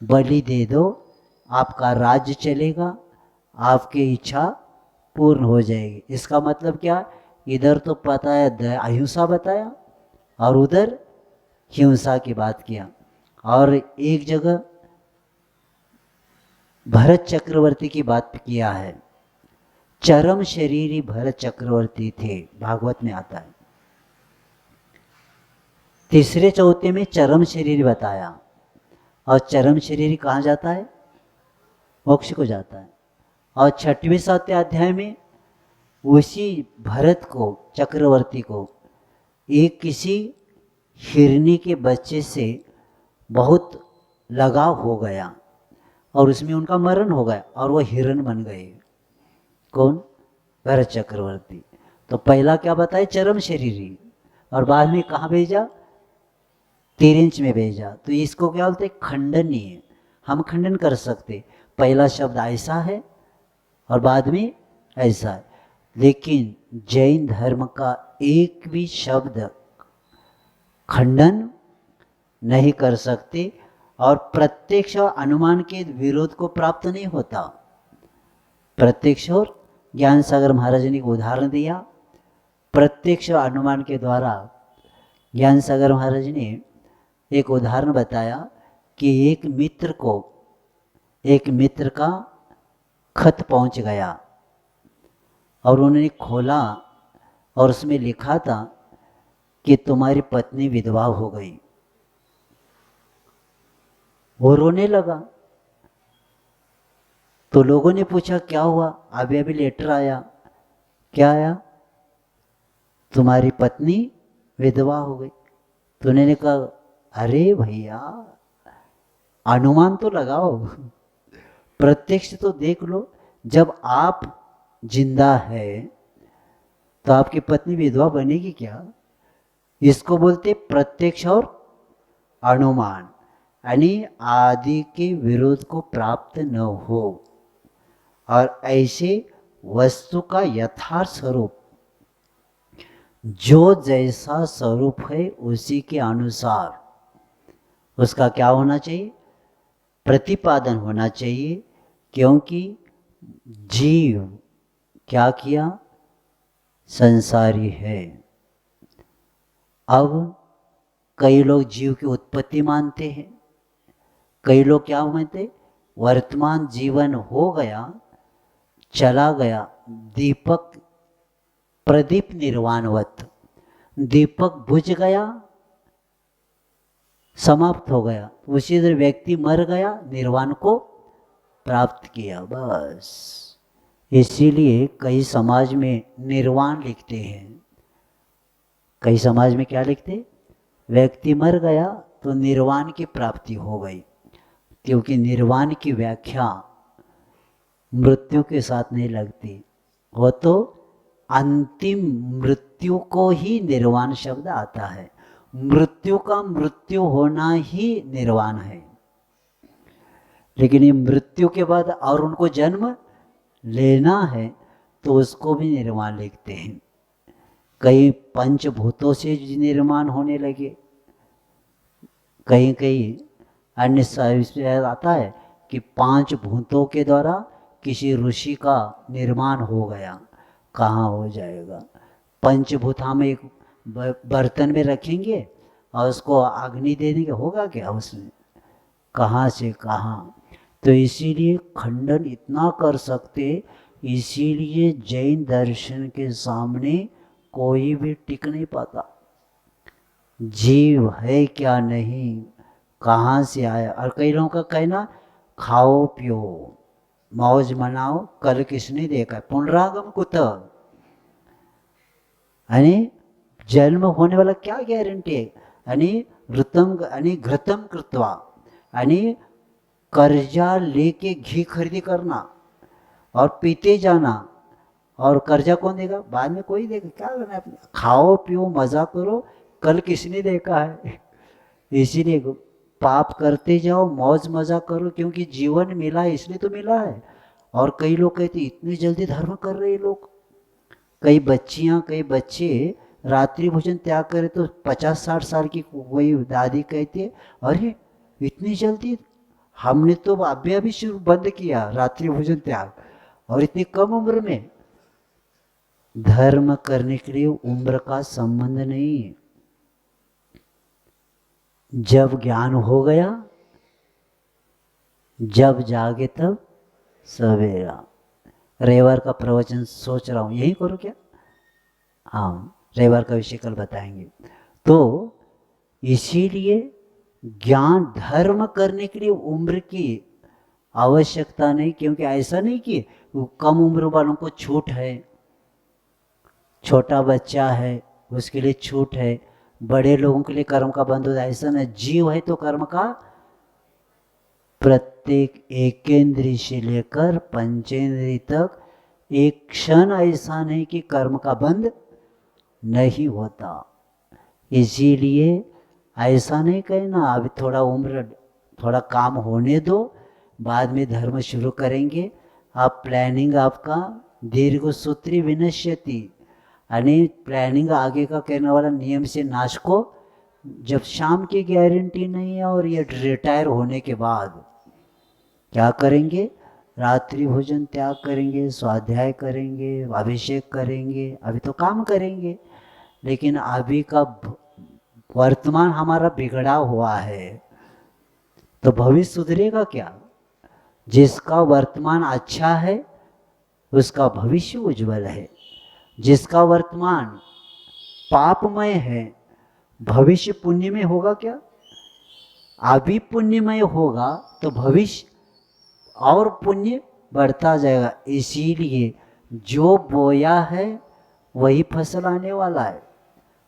Speaker 1: बलि दे दो, आपका राज्य चलेगा, आपकी इच्छा पूर्ण हो जाएगी। इसका मतलब क्या, इधर तो पता है अहिंसा बताया और उधर हिंसा की बात किया। और एक जगह भरत चक्रवर्ती की बात किया है, चरम शरीरी भरत चक्रवर्ती थे, भागवत में आता है। तीसरे चौथे में चरम शरीर बताया, और चरम शरीर कहाँ जाता है, मोक्ष को जाता है। और छठवें सातवें अध्याय में उसी भरत को, चक्रवर्ती को, एक किसी हिरनी के बच्चे से बहुत लगाव हो गया और उसमें उनका मरण हो गया और वो हिरण बन गए। कौन, भरत चक्रवर्ती। तो पहला क्या बताए, चरम शरीरी, और बाद में कहाँ भेजा, 3 इंच में भेजा। तो इसको क्या बोलते, खंडनीय। हम खंडन कर सकते, पहला शब्द ऐसा है और बाद में ऐसा है, लेकिन जैन धर्म का एक भी शब्द खंडन नहीं कर सकते, और प्रत्यक्ष और अनुमान के विरोध को प्राप्त नहीं होता। प्रत्यक्ष और ज्ञान सागर महाराज ने एक उदाहरण दिया, प्रत्यक्ष और अनुमान के द्वारा ज्ञान सागर महाराज ने एक उदाहरण बताया कि एक मित्र का खत पहुंच गया और उन्होंने खोला और उसमें लिखा था कि तुम्हारी पत्नी विधवा हो गई। वो रोने लगा, तो लोगों ने पूछा क्या हुआ, अभी अभी लेटर आया। क्या आया, तुम्हारी पत्नी विधवा हो गई। तो उन्होंने कहा, अरे भैया अनुमान तो लगाओ, प्रत्यक्ष तो देख लो। जब आप जिंदा है तो आपकी पत्नी विधवा बनेगी क्या। इसको बोलते प्रत्यक्ष और अनुमान, यानी आदि के विरोध को प्राप्त न हो, और ऐसे वस्तु का यथार्थ स्वरूप, जो जैसा स्वरूप है उसी के अनुसार उसका क्या होना चाहिए, प्रतिपादन होना चाहिए। क्योंकि जीव क्या किया, संसारी है। अब कई लोग जीव की उत्पत्ति मानते हैं, कई लोग क्या मानते, वर्तमान जीवन हो गया, चला गया, दीपक प्रदीप निर्वाणवत, दीपक बुझ गया, समाप्त हो गया, उसी तरह व्यक्ति मर गया, निर्वाण को प्राप्त किया, बस। इसीलिए कई समाज में निर्वाण लिखते हैं, कई समाज में क्या लिखते, व्यक्ति मर गया तो निर्वाण की प्राप्ति हो गई, क्योंकि निर्वाण की व्याख्या मृत्यु के साथ नहीं लगती, वो तो अंतिम मृत्यु को ही निर्वाण शब्द आता है। मृत्यु का मृत्यु होना ही निर्वाण है, लेकिन ये मृत्यु के बाद और उनको जन्म लेना है तो उसको भी निर्वाण लिखते हैं। कई पंचभूतों से निर्माण होने लगे, कहीं कहीं अन्य साहित्य आता है कि 5 भूतों के द्वारा किसी ऋषि का निर्माण हो गया। कहाँ हो जाएगा, पंचभूत हम एक बर्तन में रखेंगे और उसको अग्नि दे देंगे, होगा क्या उसमें, कहाँ से कहाँ। तो इसीलिए खंडन इतना कर सकते, इसीलिए जैन दर्शन के सामने कोई भी टिक नहीं पाता। जीव है क्या नहीं, कहाँ से आया। और कई लोगों का कहना खाओ पियो, मौज मनाओ, कल किसने देखा, पुनरागम कुत, आणि जन्म होने वाला क्या गॅरंटी आहे, आणि घृतम कृत्वा, आणि कर्जा लेके घी खरीदी करना और पीते जाना, और कर्जा कौन देगा, बाद में कोई देगा, क्या करना है, खाओ पियो मजा करो, कल किसने देखा है। इसीलिए पाप करते जाओ, मौज मजा करो, क्योंकि जीवन मिला है इसलिए तो मिला है। और कई लोग कहते इतनी जल्दी धर्म कर रहे लोग, कई बच्चियां कई बच्चे रात्रि भोजन त्याग करे तो 50-60 साल की कोई दादी कहती है, अरे इतनी जल्दी, हमने तो अभी शुरू बंद किया रात्रि भोजन त्याग, और इतनी कम उम्र में। धर्म करने के लिए उम्र का संबंध नहीं है। जब ज्ञान हो गया, जब जागे तब सवेरा। रविवार का प्रवचन सोच रहा हूँ यही करो क्या, हाँ रविवार का विषय कल बताएंगे। तो इसीलिए ज्ञान धर्म करने के लिए उम्र की आवश्यकता नहीं, क्योंकि ऐसा नहीं कि कम उम्र वालों को छूट है, छोटा बच्चा है उसके लिए छूट है, बड़े लोगों के लिए कर्म का बंध होता है, ऐसा नहीं। जीव है तो कर्म का प्रत्येक एकेंद्रीय से लेकर पंचेंद्रीय तक एक क्षण ऐसा नहीं कि कर्म का बंध नहीं होता। इसीलिए ऐसा नहीं कहना अभी थोड़ा उम्र, थोड़ा काम होने दो, बाद में धर्म शुरू करेंगे। आप प्लानिंग आपका दीर्घ सूत्री विनश्यति, यानी प्लानिंग आगे का करने वाला नियम से नाश को, जब शाम की गारंटी नहीं है और ये रिटायर होने के बाद क्या करेंगे, रात्रि भोजन त्याग करेंगे, स्वाध्याय करेंगे, अभिषेक करेंगे, अभी तो काम करेंगे, लेकिन अभी का वर्तमान हमारा बिगड़ा हुआ है तो भविष्य सुधरेगा क्या। जिसका वर्तमान अच्छा है उसका भविष्य उज्जवल है, जिसका वर्तमान पापमय है भविष्य पुण्यमय होगा क्या। अभी पुण्यमय होगा तो भविष्य और पुण्य बढ़ता जाएगा। इसीलिए जो बोया है वही फसल आने वाला है।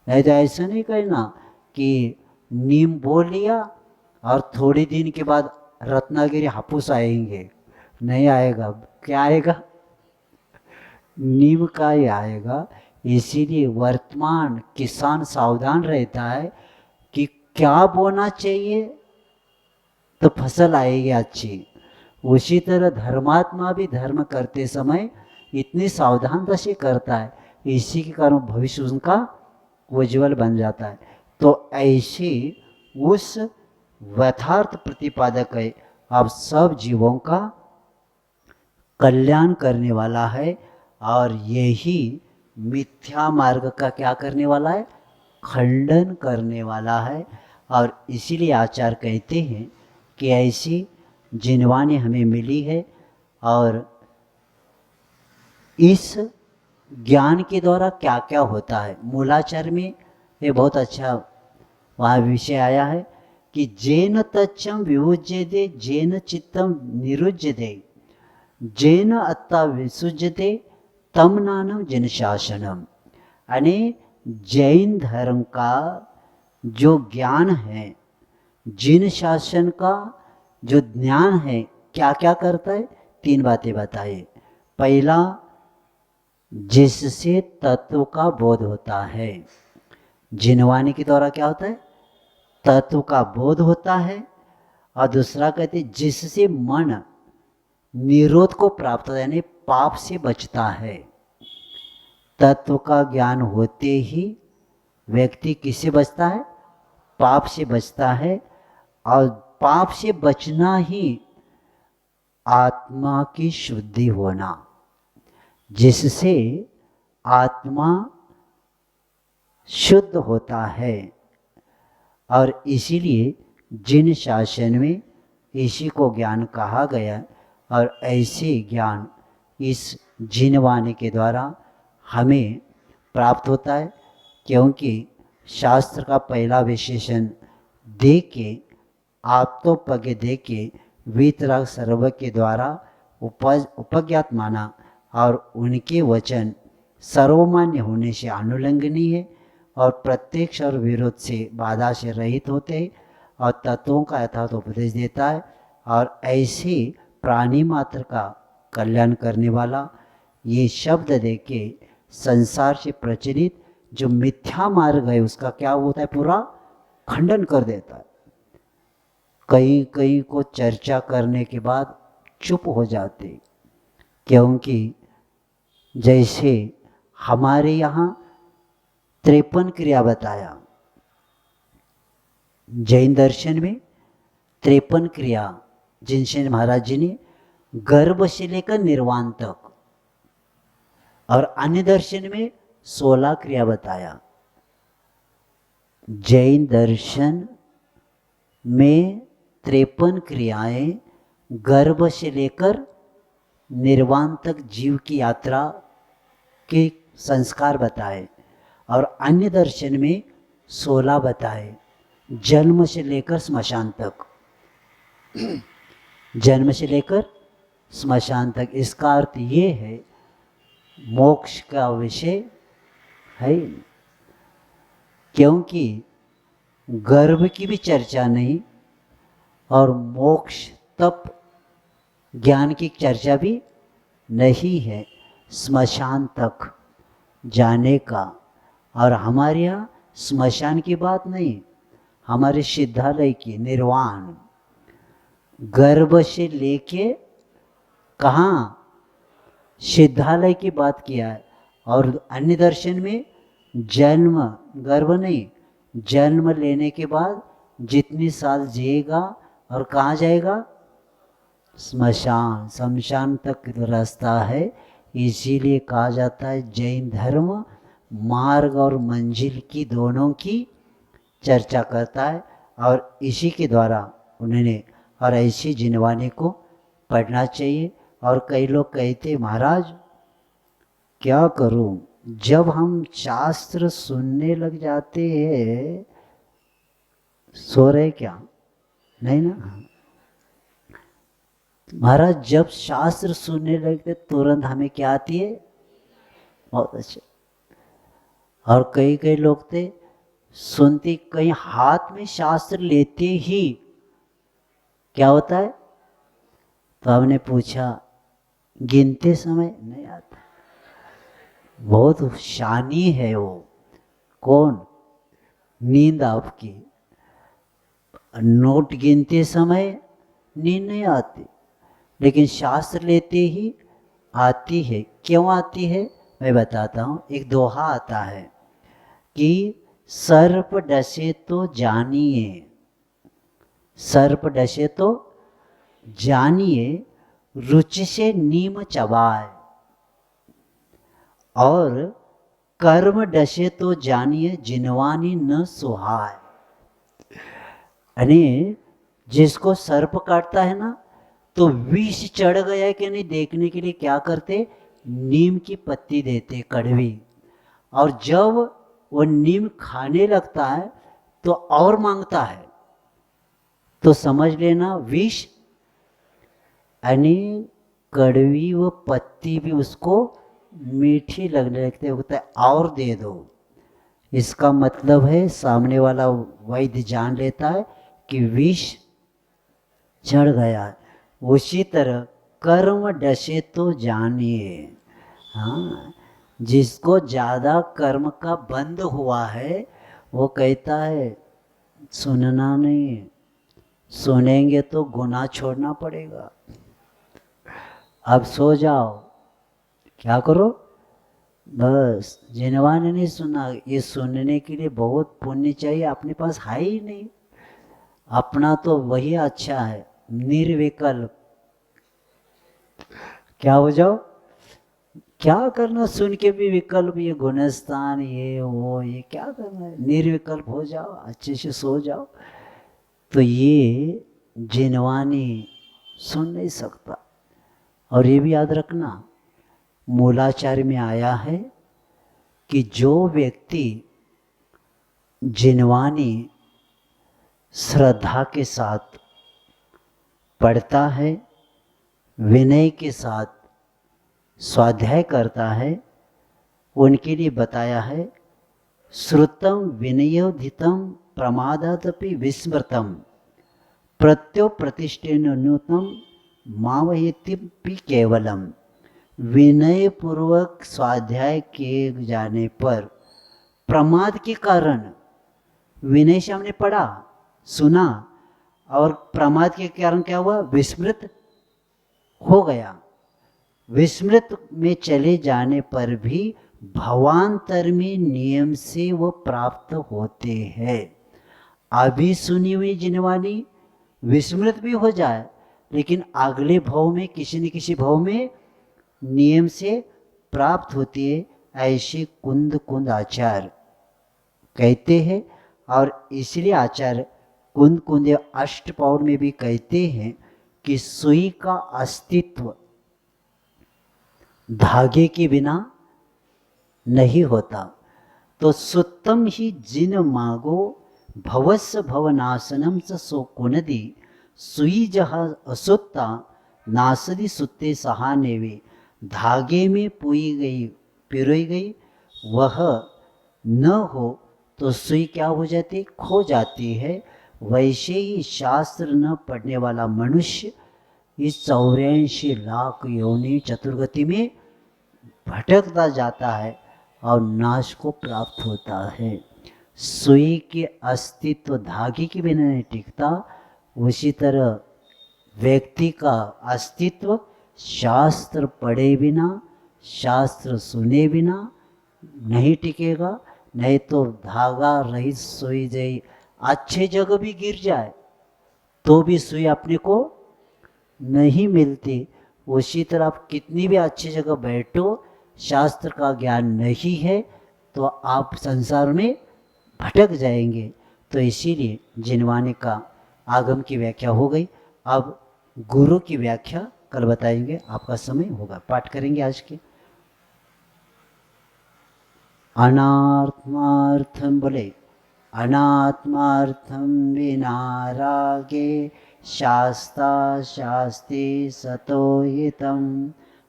Speaker 1: नहीं तो ऐसा नहीं कहना कि नीम बो लिया और थोड़ी दिन के बाद रत्नागिरी हापुस आएंगे, नहीं आएगा। क्या आएगा, नीम का ही आएगा। इसीलिए वर्तमान किसान सावधान रहता है कि क्या बोना चाहिए तो फसल आएगी अच्छी। उसी तरह धर्मात्मा भी धर्म करते समय इतनी सावधानता से करता है, इसी के कारण भविष्य उनका उज्ज्वल बन जाता है। तो ऐसे उस यथार्थ प्रतिपादक है, अब सब जीवों का कल्याण करने वाला है, और यही मिथ्या मार्ग का क्या करने वाला है, खंडन करने वाला है। और इसीलिए आचार्य कहते हैं कि ऐसी जिनवानी हमें मिली है, और इस ज्ञान के द्वारा क्या क्या होता है। मूलाचार में ये बहुत अच्छा वहाँ विषय आया है कि जेन तच्चम विभुज्यते जेन चित्तम निरुज्यते जेन अत्ता विसुज्यते तम नानम जिन शासनम। यानी जैन धर्म का जो ज्ञान है, जिन शासन का जो ज्ञान है, क्या क्या करता है, 3 बातें बताए। पहला, जिससे तत्व का बोध होता है। जिनवाणी के द्वारा क्या होता है, तत्व का बोध होता है। और दूसरा कहते जिससे मन निरोध को प्राप्त होता है, यानी पाप से बचता है। तत्व का ज्ञान होते ही व्यक्ति किससे बचता है, पाप से बचता है। और पाप से बचना ही आत्मा की शुद्धि होना, जिससे आत्मा शुद्ध होता है। और इसीलिए जिन शासन में इसी को ज्ञान कहा गया। और ऐसे ज्ञान इस जिनवाणी के द्वारा हमें प्राप्त होता है, क्योंकि शास्त्र का पहला विशेषण दे के, आप तो पगे दे के वीतराग सर्व के द्वारा उपज्ञात माना और उनके वचन सर्वमान्य होने से अनुल्लंघनीय है और प्रत्यक्ष और विरोध से बाधा से रहित होते हैं और तत्वों का यथार्थ उपदेश देता है और ऐसे प्राणी मात्र का कल्याण करने वाला ये शब्द देके संसार से प्रचलित जो मिथ्या मार्ग है उसका क्या होता है, पूरा खंडन कर देता है। कई कई को चर्चा करने के बाद चुप हो जाते, क्योंकि जैसे हमारे यहाँ 53 क्रिया बताया, जैन दर्शन में 53 क्रिया जिनसे महाराज जी ने गर्भ से लेकर निर्वाण तक, और अन्य दर्शन में 16 क्रिया बताया। जैन दर्शन में 53 क्रियाएं गर्भ से लेकर निर्वाण तक जीव की यात्रा के संस्कार बताए, और अन्य दर्शन में 16 बताए, जन्म से लेकर स्मशान तक। जन्म से लेकर स्मशान तक, इसका अर्थ ये है मोक्ष का विषय है, क्योंकि गर्भ की भी चर्चा नहीं और मोक्ष तप ज्ञान की चर्चा भी नहीं है, स्मशान तक जाने का। और हमारे यहाँ स्मशान की बात नहीं, हमारे सिद्धालय की निर्वाण, गर्भ से लेके कहाँ सिद्धालय की बात किया है। और अन्य दर्शन में जन्म, गर्भ नहीं, जन्म लेने के बाद जितनी साल जिएगा और कहाँ जाएगा, स्मशान, शमशान तक रास्ता है। इसीलिए कहा जाता है जैन धर्म मार्ग और मंजिल की दोनों की चर्चा करता है, और इसी के द्वारा उन्होंने और ऐसी जिनवानी को पढ़ना चाहिए। और कई लोग कहते महाराज क्या करूं, जब हम शास्त्र सुनने लग जाते हैं, सो रहे क्या, नहीं ना महाराज, जब शास्त्र सुनने लगते तुरंत हमें क्या आती है, बहुत अच्छे। और कई कई लोग थे सुनते, कहीं हाथ में शास्त्र लेते ही क्या होता है, तो हमने पूछा गिनते समय नहीं आता, बहुत शानी है वो। कौन, नींद आपकी, नोट गिनते समय नींद नहीं आती, लेकिन शास्त्र लेते ही आती है। क्यों आती है मैं बताता हूँ। एक दोहा आता है कि सर्प डसे तो जानिए, सर्प डसे तो जानिए, रुचि से नीम चबाए, और कर्म डसे तो जानिए, जिनवानी न सुहाए। यानी जिसको सर्प काटता है ना, तो विष चढ़ गया कि नहीं देखने के लिए क्या करते, नीम की पत्ती देते कड़वी, और जब वो नीम खाने लगता है तो और मांगता है, तो समझ लेना विष, यानी कड़वी वो पत्ती भी उसको मीठी लगने लगती है, होता है और दे दो। इसका मतलब है सामने वाला वैद्य जान लेता है कि विष चढ़ गया है। उसी तरह कर्म डसे तो जानिए, हाँ, जिसको ज़्यादा कर्म का बंद हुआ है वो कहता है सुनना नहीं, सुनेंगे तो गुनाह छोड़ना पड़ेगा, अब सो जाओ, क्या करो, बस। जिनवा ने नहीं सुना, ये सुनने के लिए बहुत पुण्य चाहिए, अपने पास है ही नहीं, अपना तो वही अच्छा है, निर्विकल्प। क्या हो जाओ, क्या करना सुन के भी विकल्प, ये गुणस्थान ये वो, ये क्या करना है, निर्विकल्प हो जाओ, अच्छे से सो जाओ। तो ये जिनवानी सुन नहीं सकता। और ये भी याद रखना, मूलाचार्य में आया है कि जो व्यक्ति जिनवानी श्रद्धा के साथ पढ़ता है विनय के साथ स्वाध्याय करता है, उनके लिए बताया है, श्रुतम विनयोधितम प्रमादादपि विस्मृतम प्रत्यो प्रतिष्ठेन न्यूतम मावयति केवलम। विनय पूर्वक स्वाध्याय किए जाने पर प्रमाद के कारण, विनय से हमने पढ़ा सुना और प्रमाद के कारण क्या हुआ, विस्मृत हो गया। विस्मृत में चले जाने पर भी भवांतर में नियम से वो प्राप्त होते हैं। अभी सुनी हुई जिनवानी विस्मृत भी हो जाए, लेकिन अगले भाव में किसी न किसी भाव में नियम से प्राप्त होती है। ऐसे कुंद कुंद आचार्य कहते हैं, और इसलिए आचार्य कुंद कुंद अष्टपौर में भी कहते हैं कि सुई का अस्तित्व धागे के बिना नहीं होता। तो सुत्तम ही जिन मागो भवस्य भवनाशनम स सो कुनदी सुई जहाँ असुत्ता नासदी सुत्ते सहाने वे। धागे में पिरोई गई वह न हो तो सुई क्या हो जाती, खो जाती है। वैसे ही शास्त्र न पढ़ने वाला मनुष्य इस 84 लाख योनि चतुर्गति में भटकता जाता है और नाश को प्राप्त होता है। सुई के अस्तित्व धागे के बिना नहीं टिकता, उसी तरह व्यक्ति का अस्तित्व शास्त्र पढ़े बिना, शास्त्र सुने बिना नहीं टिकेगा। नहीं तो धागा रहित सुई जई अच्छे जगह भी गिर जाए तो भी सुई अपने को नहीं मिलती। उसी तरह आप कितनी भी अच्छी जगह बैठो, शास्त्र का ज्ञान नहीं है तो आप संसार में भटक जाएंगे। तो इसीलिए जिनवाने का आगम की व्याख्या हो गई। अब गुरु की व्याख्या कल बताएंगे, आपका समय होगा, पाठ करेंगे आज के। अनात्मार्थम बोले, अनात्मार्थम विना रागे शास्ता शास्ति सतो हितम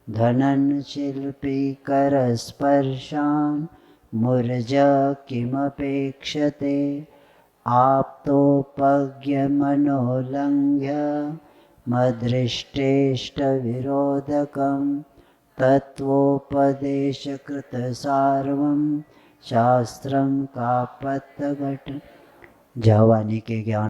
Speaker 1: धनन शिल्पी करस्पर्शान मुरज किमपेक्षते आप्तोपज्ञ मनोलंघ्य मदृष्टेष्ट विरोधकम तत्वोपदेशकृत सार्वम शास्त्रम का पत्तघट। जवानी के ज्ञान।